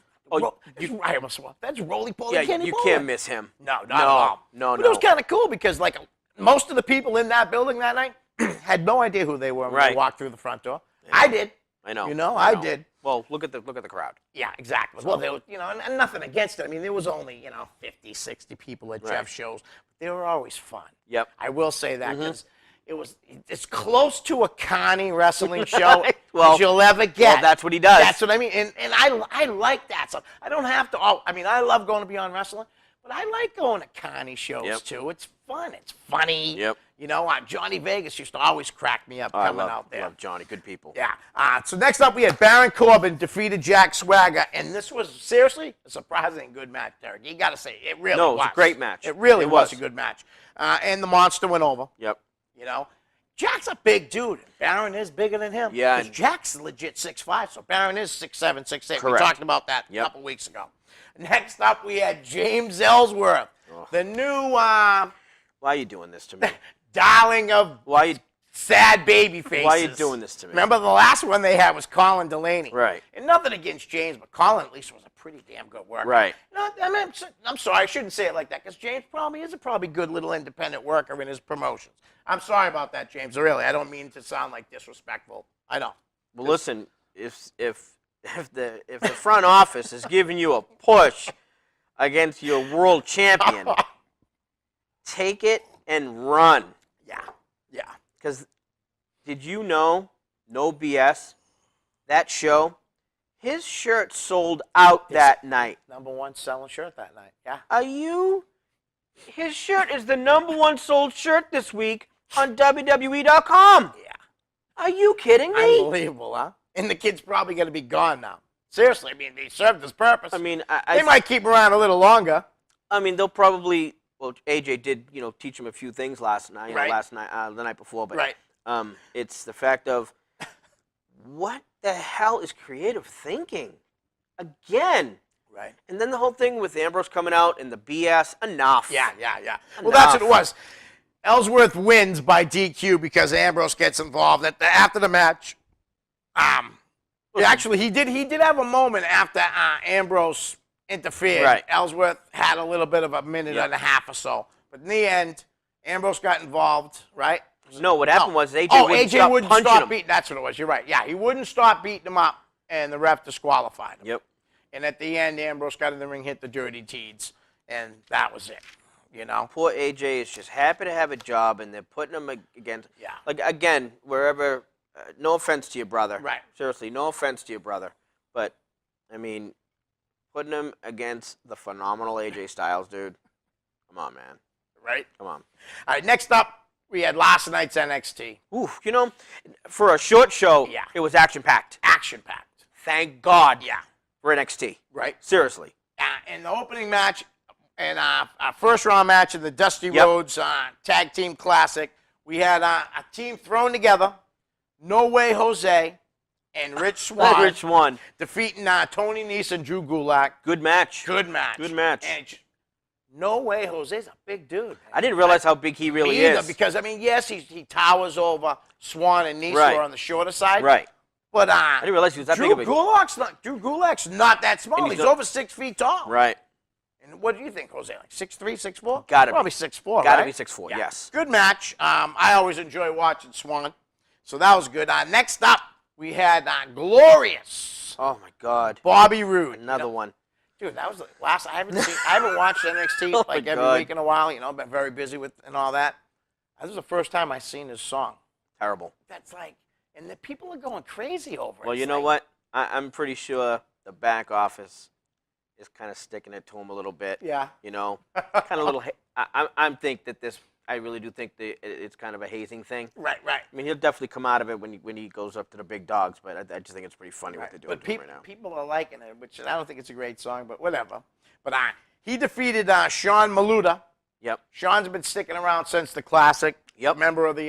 this. I almost swapped. That's roly-poly Yeah, Kenny you Bolin. can't miss him. No, not at all. No. But it was kind of cool because, like, most of the people in that building that night had no idea who they were when they walked through the front door. I did. I know. You know, I did. Well, look at the crowd. Yeah, exactly. Well, they were, and nothing against it. I mean, there was only, 50, 60 people at Jeff's shows. But they were always fun. Yep. I will say that because it's close to a Connie wrestling show Well, as you'll ever get. Well, that's what he does. That's what I mean. And I like that. So I don't have to, I love going to Beyond Wrestling, but I like going to Connie shows too. It's fun. It's funny. Yep. Johnny Vegas used to always crack me up coming out there. I love Johnny. Good people. Yeah. So next up, we had Baron Corbin defeated Jack Swagger, and this was seriously a surprising good match, Derek. You got to say it really was. No, it was a great match. It really was a good match, and the Monster went over. Yep. Jack's a big dude. Baron is bigger than him. Yeah. Because Jack's legit 6'5", so Baron is 6'7", 6'8". We Correct. talked about that a couple weeks ago. Next up, we had James Ellsworth, the new Why are you doing this to me? darling of Why sad baby faces. are you doing this to me? Remember the last one they had was Colin Delaney. Right. And nothing against James, but Colin at least was a pretty damn good worker. Right. No, I mean, I'm sorry, I shouldn't say it like that, because James probably is a good little independent worker in his promotions. I'm sorry about that, James. Really, I don't mean to sound like disrespectful. I don't. Well, listen, if the front office is giving you a push against your world champion, take it and run. Yeah. Because did you know, no BS, that show, his shirt sold out that night. Number one selling shirt that night. Yeah. His shirt is the number one sold shirt this week on WWE.com. Yeah. Are you kidding me? Unbelievable, huh? And the kid's probably going to be gone now. Seriously, I mean, they served his purpose. I mean, they might keep him around a little longer. I mean, they'll probably. Well, AJ did, teach him a few things last night. Right. The night before. But Right. It's the fact of what the hell is creative thinking? Again. Right. And then the whole thing with Ambrose coming out and the BS. Enough. Yeah. Well, that's what it was. Ellsworth wins by DQ because Ambrose gets involved after the match. Actually, he did have a moment after Ambrose interfered. Right. Ellsworth had a little bit of a minute and a half or so. But in the end, Ambrose got involved, right? No, what happened was AJ wouldn't punching stop him. beating. That's what it was. You're right. Yeah, he wouldn't stop beating him up, and the ref disqualified him. Yep. And at the end, Ambrose got in the ring, hit the dirty deeds, and that was it. Poor AJ is just happy to have a job, and they're putting him against. Yeah. Like again, wherever. No offense to your brother. Right. Seriously, no offense to your brother, but I mean, putting him against the phenomenal AJ Styles, dude. Come on, man. Right. Come on. All right. Next up, we had last night's NXT. Oof, for a short show, it was action-packed. Action-packed. Thank God. Yeah. For NXT. Right. Seriously. In the opening match, and our first round match of the Dusty Rhodes Tag Team Classic, we had a team thrown together. No Way Jose and Rich Swann. Defeating Tony Nese and Drew Gulak. Good match. Good match. And No Way Jose's a big dude. Man. I didn't realize how big he really is. Because, I mean, yes, he towers over Swann and Nese, who are on the shorter side. Right. But I didn't realize he was that big of a Drew Gulak's not that small. He's over 6 feet tall. Right. And what do you think, Jose? Like 6'3", 6'4"? Gotta Probably be 6'4", Gotta right? be 6'4", yes. Good match. I always enjoy watching Swann. So that was good. Next up, we had Glorious. Oh my God. Bobby Roode. Another one. Dude, that was the last. I haven't watched NXT every week in a while. I've been very busy with and all that. This is the first time I seen his song. Terrible. That's and the people are going crazy over it. Well, you know what? I'm pretty sure the back office is kind of sticking it to him a little bit. Yeah. Kind of a little. I really do think that it's kind of a hazing thing. Right. I mean, he'll definitely come out of it when he goes up to the big dogs, but I just think it's pretty funny what they're doing to him right now. People are liking it, which I don't think it's a great song, but whatever. But he defeated Sean Maluda. Yep. Sean's been sticking around since the Classic. Yep. Member of the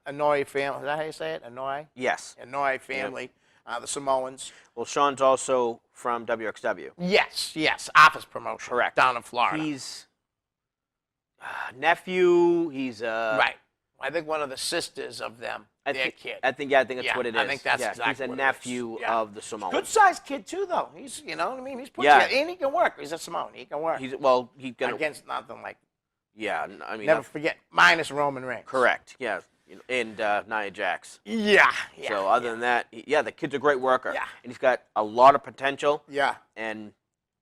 Anoa'i family. Is that how you say it? Anoa'i? Yes. Anoa'i family. the Samoans. Well, Sean's also from WXW. Yes, Office Promotion. Correct. Down in Florida. He's nephew. He's right. I think one of the sisters of them, their kid. I think that's what it is. I think that's exactly he's a what nephew it is. Yeah. of the Samoans. Good-sized kid, too, though. He's, you know what I mean? He's put together. And he can work. He's a Samoan. He can work. He's Against nothing like... Yeah, I mean... Never forget, minus Roman Reigns. Correct, yeah. And Nia Jax. Yeah. So other than that, the kid's a great worker. Yeah. And he's got a lot of potential. Yeah. And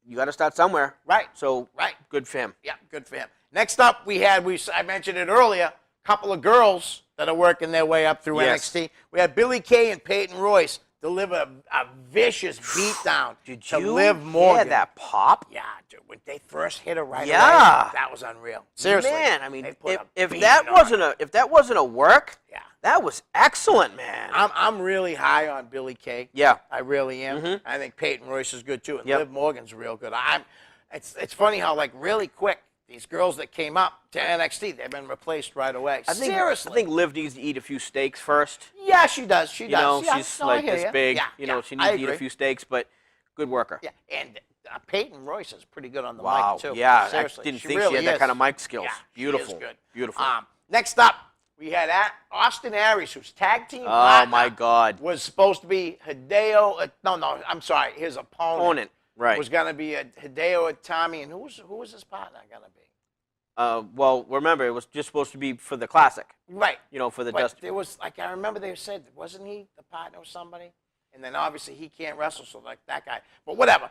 you got to start somewhere. Right. So good for him. Yeah, good for him. Next up, I mentioned it earlier, a couple of girls that are working their way up through NXT. We had Billie Kay and Peyton Royce deliver a vicious beatdown to Liv Morgan. Yeah, that pop? Yeah, dude. When they first hit her away, Yeah. that was unreal. Seriously. Man, I mean, if beating that wasn't a work, yeah, that was excellent, man. I'm really high on Billie Kay. Yeah. I really am. Mhm. I think Peyton Royce is good too, and Yep. Liv Morgan's real good. It's funny how like really quick these girls that came up to NXT, they've been replaced right away. Seriously. I think Liv needs to eat a few steaks first. Yeah, she does. She does. You know, Yeah, she's no, I like hear this ya. big. Yeah, She I needs to eat a agree. few steaks, but good worker. Yeah, and Peyton Royce is pretty good on the Wow. mic too. Yeah, Seriously, I didn't she think really she had that is. kind of mic skills. Yeah, Beautiful. She is good. Beautiful. Next up, we had Austin Aries, whose tag team Oh partner my God. was supposed to be Hideo. I'm sorry, his opponent. Right. Was going to be Hideo Itami, and who was his partner going to be? Well, remember, it was just supposed to be for the classic. Right. For the But Dusty. there was, like, I remember they said, wasn't he the partner of somebody? And then obviously he can't wrestle, so like that guy. But whatever.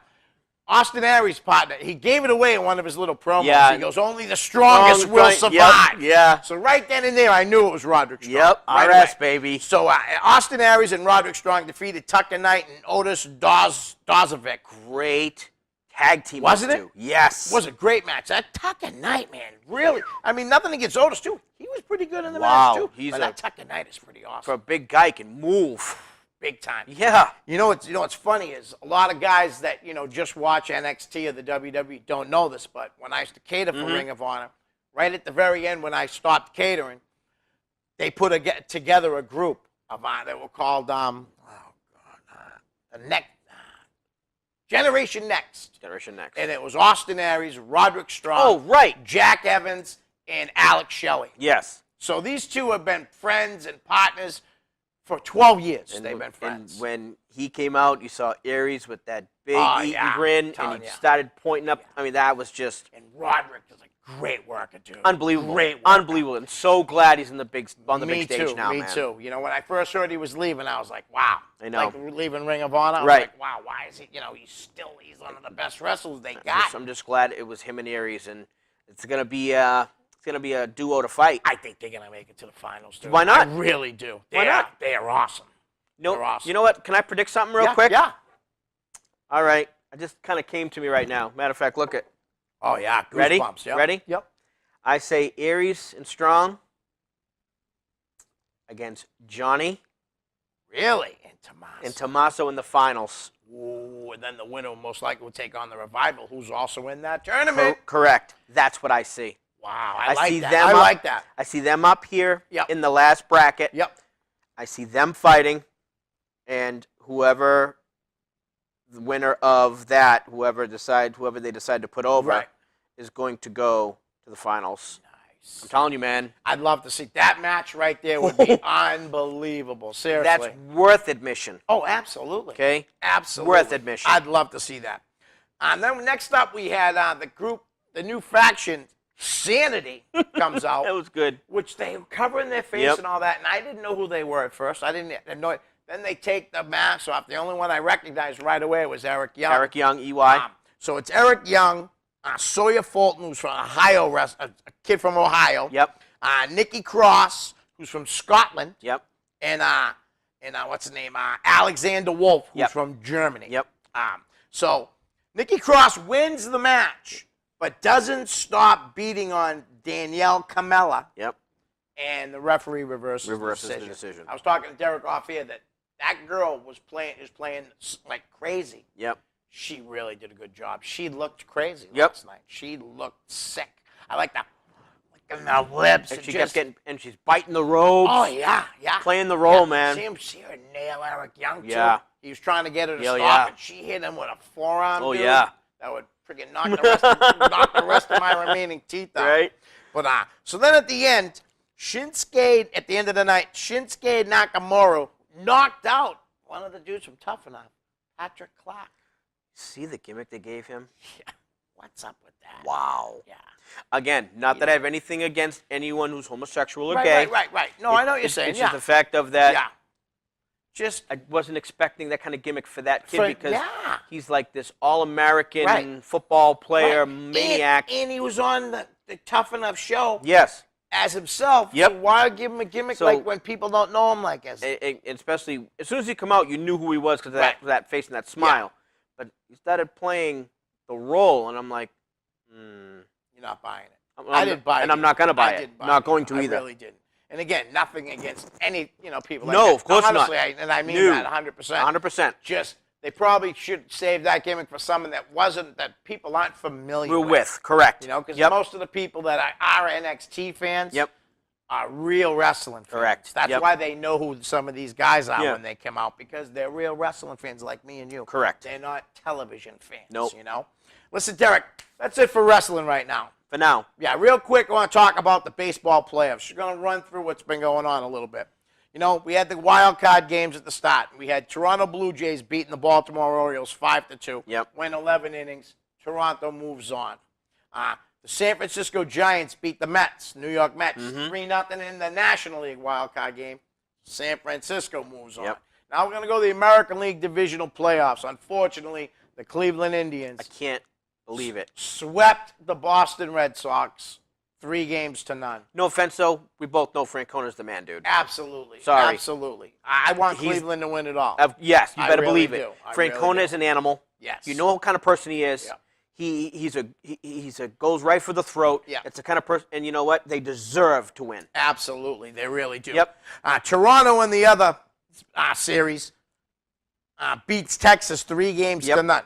Austin Aries' partner, he gave it away in one of his little promos. Yeah. He goes, only the strongest will survive. Yep. Yeah. So right then and there, I knew it was Roderick Strong. Yep. Right RS, away. baby. So Austin Aries and Roderick Strong defeated Tucker Knight and Otis Dozovic. Great tag team. Wasn't it? Too. Yes. It was a great match. That Tucker Knight, man, really. I mean, nothing against Otis, too. He was pretty good in the match, too. He's but that Tucker Knight is pretty awesome. For a big guy, he can move. Big time. Yeah. You know what's funny is a lot of guys that just watch NXT or the WWE don't know this, but when I used to cater for Ring of Honor, right at the very end when I stopped catering, they put together a group of they were called Generation Next. Generation Next. And it was Austin Aries, Roderick Strong, Oh, right. Jack Evans, and Alex Shelley. Yes. So these two have been friends and partners for 12 years. They've been friends. And when he came out, you saw Aries with that big yeah, grin, telling and he ya. started pointing up. I mean, that was just And Roderick is a great worker, dude. unbelievable. Great worker. Unbelievable. And so glad he's on the big Me stage too, now, me man. too. When I first heard he was leaving, I was like, wow. I know. Like leaving Ring of Honor. I was Right. like, wow, why is he, he's one of the best wrestlers they got. I'm just glad it was him and Aries, and it's gonna be a duo to fight. I think they're going to make it to the finals, dude. Why not? I really do. Why not? They are awesome. No, They're awesome. You know what? Can I predict something real quick? Yeah. All right. It just kind of came to me right now. Matter of fact, look at. Oh, yeah. Ready? Goosebumps. Yep. Ready? Yep. I say Aries and Strong against Johnny Really? and Tommaso in the finals. Ooh, and then the winner most likely will take on the Revival, who's also in that tournament. Correct. That's what I see. Wow, I like see that. them I up- like that. I see them up here Yep. in the last bracket. Yep. I see them fighting, and the winner of that, whoever they decide to put over, Right. is going to go to the finals. Nice. I'm telling you, man. I'd love to see that match right there. Would be unbelievable. Seriously. That's worth admission. Oh, absolutely. Okay? Absolutely. Worth admission. I'd love to see that. Then next up, we had the new faction, Sanity, comes out. That was good. Which they were covering their face Yep. and all that, and I didn't know who they were at first. I didn't know it. Then they take the masks off. The only one I recognized right away was Eric Young. Eric Young, EY. So it's Eric Young, Sawyer Fulton, who's from Ohio, a kid from Ohio. Yep. Nikki Cross, who's from Scotland. Yep. And what's his name? Alexander Wolf, who's Yep. from Germany. Yep. So Nikki Cross wins the match, but doesn't stop beating on Danielle Camella, Yep. and the referee reverses the decision. I was talking to Derek off here that girl is playing like crazy. Yep. She really did a good job. She looked crazy Yep. last night. She looked sick. I like that. Licking her lips. And she kept and she's biting the ropes. Oh, yeah. Playing the role, Yeah. man. See her nail Eric Young, too. Yeah. He was trying to get her to Yeah, stop, yeah. and she hit him with a forearm. Oh, dude. yeah. That would freaking knock the rest of my remaining teeth out. Right. But so then at the end, at the end of the night, Shinsuke Nakamura knocked out one of the dudes from Tough Enough, Patrick Clark. See the gimmick they gave him? Yeah. What's up with that? Wow. Yeah. Again, not that I have anything against anyone who's homosexual or gay. Right. No, I know what you're saying. It's yeah. just the fact of that. Yeah. Just I wasn't expecting that kind of gimmick for that kid because yeah. he's like this all-American Right. football player, Right. maniac. And he was on the Tough Enough show Yes. as himself. Yep. So why give him a gimmick So- like when people don't know him like as? And especially as soon as he come out, you knew who he was because of Right. that face and that smile. But he started playing the role, and I'm like, You're not buying it. I'm I didn't buy it. and I'm not going to buy I it. didn't buy Not it. going to either. I really didn't. And again, nothing against any people. Like No, that. of course not. Honestly, and I mean No. that 100%. 100%. Just they probably should save that gimmick for someone that people aren't familiar We're with. Correct. Because Yep. most of the people that are NXT fans Yep. are real wrestling fans. Correct. That's Yep. why they know who some of these guys are Yeah. when they come out, because they're real wrestling fans like me and you. Correct. They're not television fans. Nope. Listen, Derek, that's it for wrestling right now. For now. Yeah, real quick, I want to talk about the baseball playoffs. We're going to run through what's been going on a little bit. We had the wild card games at the start. We had Toronto Blue Jays beating the Baltimore Orioles 5-2. Yep. Win 11 innings. Toronto moves on. The San Francisco Giants beat the Mets, New York Mets, 3-0 in the National League wild card game. San Francisco moves on. Yep. Now we're going to go to the American League divisional playoffs. Unfortunately, the Cleveland Indians I can't believe it. swept the Boston Red Sox 3-0. No offense, though. We both know Francona's the man, dude. Absolutely. Sorry. Absolutely. I want He's- Cleveland to win it all. Yes, you I better really believe it. do. I Francona really do. is an animal. Yes. You know what kind of person he is. Yeah. He's a goes right for the throat. Yeah. It's the kind of person, and you know what? They deserve to win. Absolutely. They really do. Yep. Toronto in the other series beats Texas 3-0.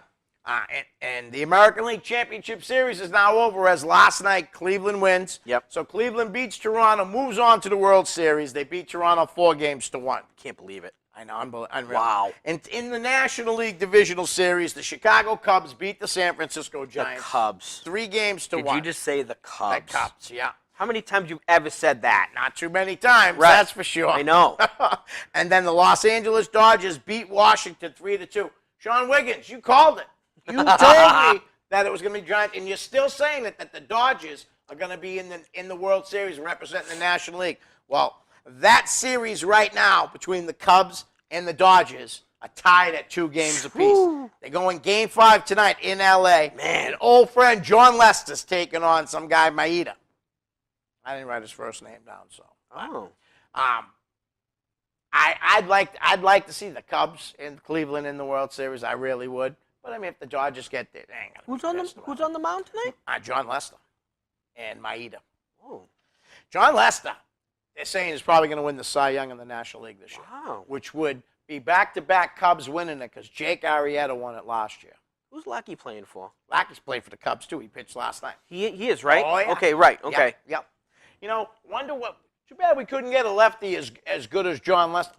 And the American League Championship Series is now over as last night Cleveland wins. Yep. So Cleveland beats Toronto, moves on to the World Series. They beat Toronto 4-1. Can't believe it. I know, unreal. Wow. And in the National League Divisional Series, the Chicago Cubs beat the San Francisco The Giants. Cubs. 3-1. Did you just say the Cubs? The Cubs, yeah. How many times you ever said that? Not too many times, Right. that's for sure. I know. And then the Los Angeles Dodgers beat Washington 3-2. Sean Wiggins, you called it. You told me that it was going to be Giants, and you're still saying that the Dodgers are going to be in the World Series representing the National League. Well, that series right now between the Cubs and the Dodgers are tied at 2 games apiece. They're going Game 5 tonight in L.A. Man. And old friend John Lester's taking on some guy, Maeda. I didn't write his first name down, so. Oh. I'd like to see the Cubs and Cleveland in the World Series. I really would. But I mean, if the Dodgers get there, they ain't gonna be pissed about Who's on the mound tonight? it. John Lester and Maeda. Oh. John Lester, they're saying is probably going to win the Cy Young in the National League this year, Wow. which would be back-to-back Cubs winning it because Jake Arrieta won it last year. Who's Lackey playing for? Lackey's played for the Cubs too. He pitched last night. He is, right? Oh, yeah. Okay, right. Okay. Yep. Wonder what. Too bad we couldn't get a lefty as good as John Lester.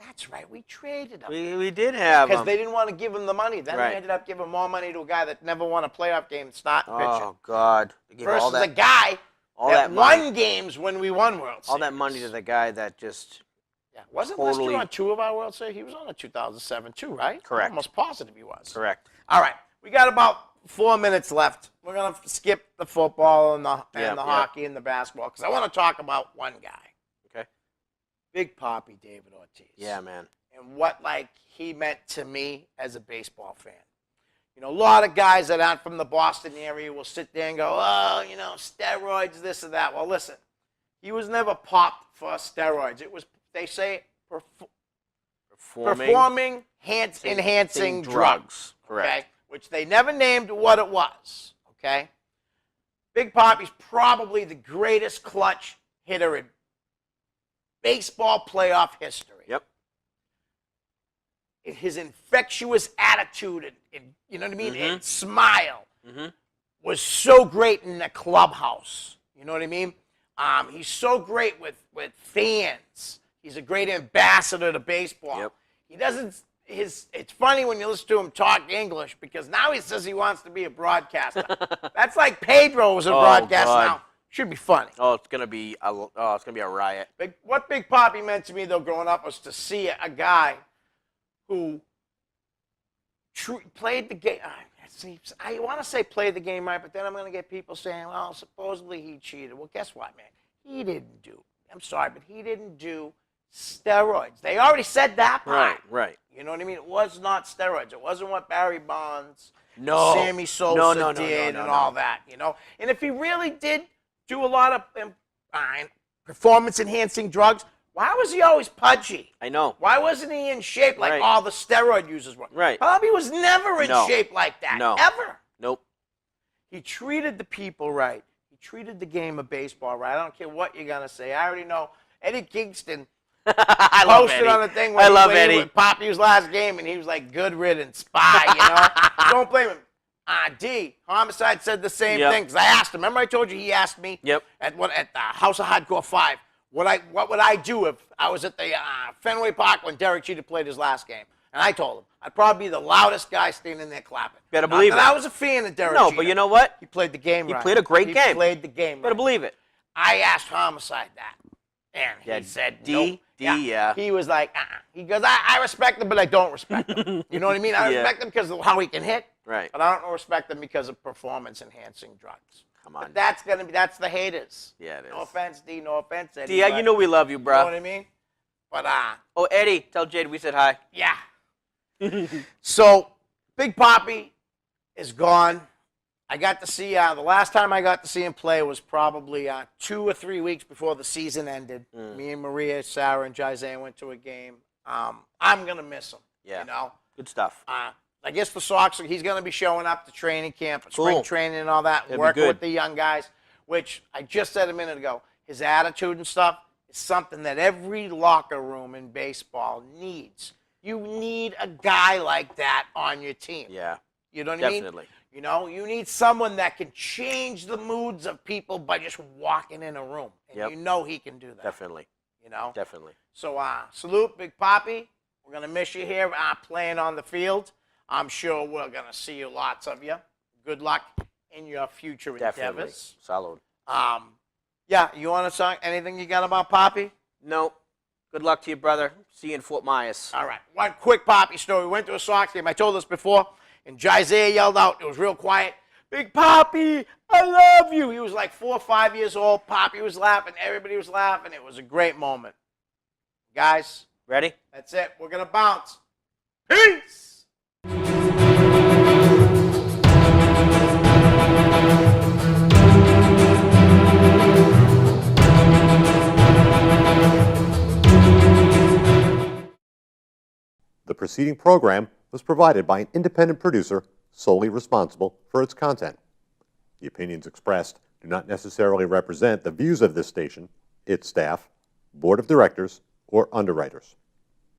That's right. We traded him. We did have Because him. they didn't want to give him the money. Then Right. they ended up giving more money to a guy that never won a playoff game starting pitching. Oh, God. They gave Versus all that, a guy all that that money. won games when we won World Series. all that money to the guy that just... Yeah. Wasn't totally- Lester on 2 of our World Series? He was on a 2007 too, right? Correct. I'm almost positive he was. Correct. All right. We got about 4 minutes left. We're going to skip the football and the Yep. hockey and the basketball because I want to talk about one guy. Okay. Big Papi David Ortiz. Yeah, man. And what he meant to me as a baseball fan. A lot of guys that aren't from the Boston area will sit there and go, oh, steroids, this or that. Well, listen, he was never popped for steroids. It was, they say, performing enhancing drugs. Correct. Okay? Which they never named what it was. Okay? Big Papi's probably the greatest clutch hitter in baseball playoff history. Yep. His infectious attitude and you know what I mean, and smile was so great in the clubhouse. You know what I mean? He's so great with fans. He's a great ambassador to baseball. Yep. He doesn't. it's funny when you listen to him talk English because now he says he wants to be a broadcaster. That's like Pedro was a broadcaster God. now. Should be funny. Oh, it's gonna be a riot. What Big Papi meant to me though growing up was to see a guy who played the game. I want to say played the game right, but then I'm going to get people saying, well, supposedly he cheated. Well, guess what, man? He didn't do. I'm sorry, but he didn't do steroids. They already said that part. Right. You know what I mean? It was not steroids. It wasn't what Barry Bonds, No. Sammy Sosa did and all that, you know? And if he really did do a lot of performance-enhancing drugs, why was he always pudgy? I know. Why wasn't he in shape like Right. all the steroid users were? Right. Bobby was never in No. shape like that, No. ever. Nope. He treated the people right. He treated the game of baseball right. I don't care what you're going to say. I already know Eddie Kingston I love posted Eddie. on the thing I when love he Eddie. with Poppy's last game, and he was like, good riddance, spy, you know? Don't blame him. D, Homicide said the same Yep. thing, because I asked him. Remember I told you he asked me Yep. at the House of Hardcore 5, what would I do if I was at the Fenway Park when Derek Jeter played his last game? And I told him, I'd probably be the loudest guy standing there clapping. Better Not believe that it. I was a fan of Derek No, Jeter. but you know what? He played the game He right. played a great game. He played the game Better right. believe it. I asked Homicide that. And Yeah, he said, D, nope. yeah. He was like, He goes, I respect him, but I don't respect him. You know what I mean? I Yeah. respect him because of how he can hit. Right. But I don't respect him because of performance-enhancing drugs. Come on. But that's the haters. Yeah, it is. No offense, D. No offense, Eddie. D, but you know we love you, you bro. know what I mean? But Oh, Eddie, tell Jade we said hi. yeah. So Big Papi is gone. I got to see the last time I got to see him play was probably 2 or 3 weeks before the season ended. Me and Maria, Sarah, and Jaize went to a game. I'm gonna miss him. Yeah. You know. Good stuff. I guess the Sox, he's going to be showing up to training camp, spring Cool. training and all that, That'd be working good. with the young guys, which I just said a minute ago. His attitude and stuff is something that every locker room in baseball needs. You need a guy like that on your team. Yeah. You know what I mean? Definitely. You know, you need someone that can change the moods of people by just walking in a room. And Yep. you know he can do that. Definitely. You know? Definitely. So, salute, Big Papi. We're going to miss you here playing on the field. I'm sure we're going to see you, lots of you. Good luck in your future Definitely. endeavors. Salud. Yeah, you want to say anything you got about Papi? No. Good luck to you, brother. See you in Fort Myers. All right, one quick Papi story. We went to a Sox game. I told this before, and Jaize yelled out. It was real quiet. Big Papi, I love you. He was like 4 or 5 years old. Papi was laughing. Everybody was laughing. It was a great moment. Guys, Ready? that's it. We're going to bounce. Peace. The preceding program was provided by an independent producer solely responsible for its content. The opinions expressed do not necessarily represent the views of this station, its staff, board of directors, or underwriters.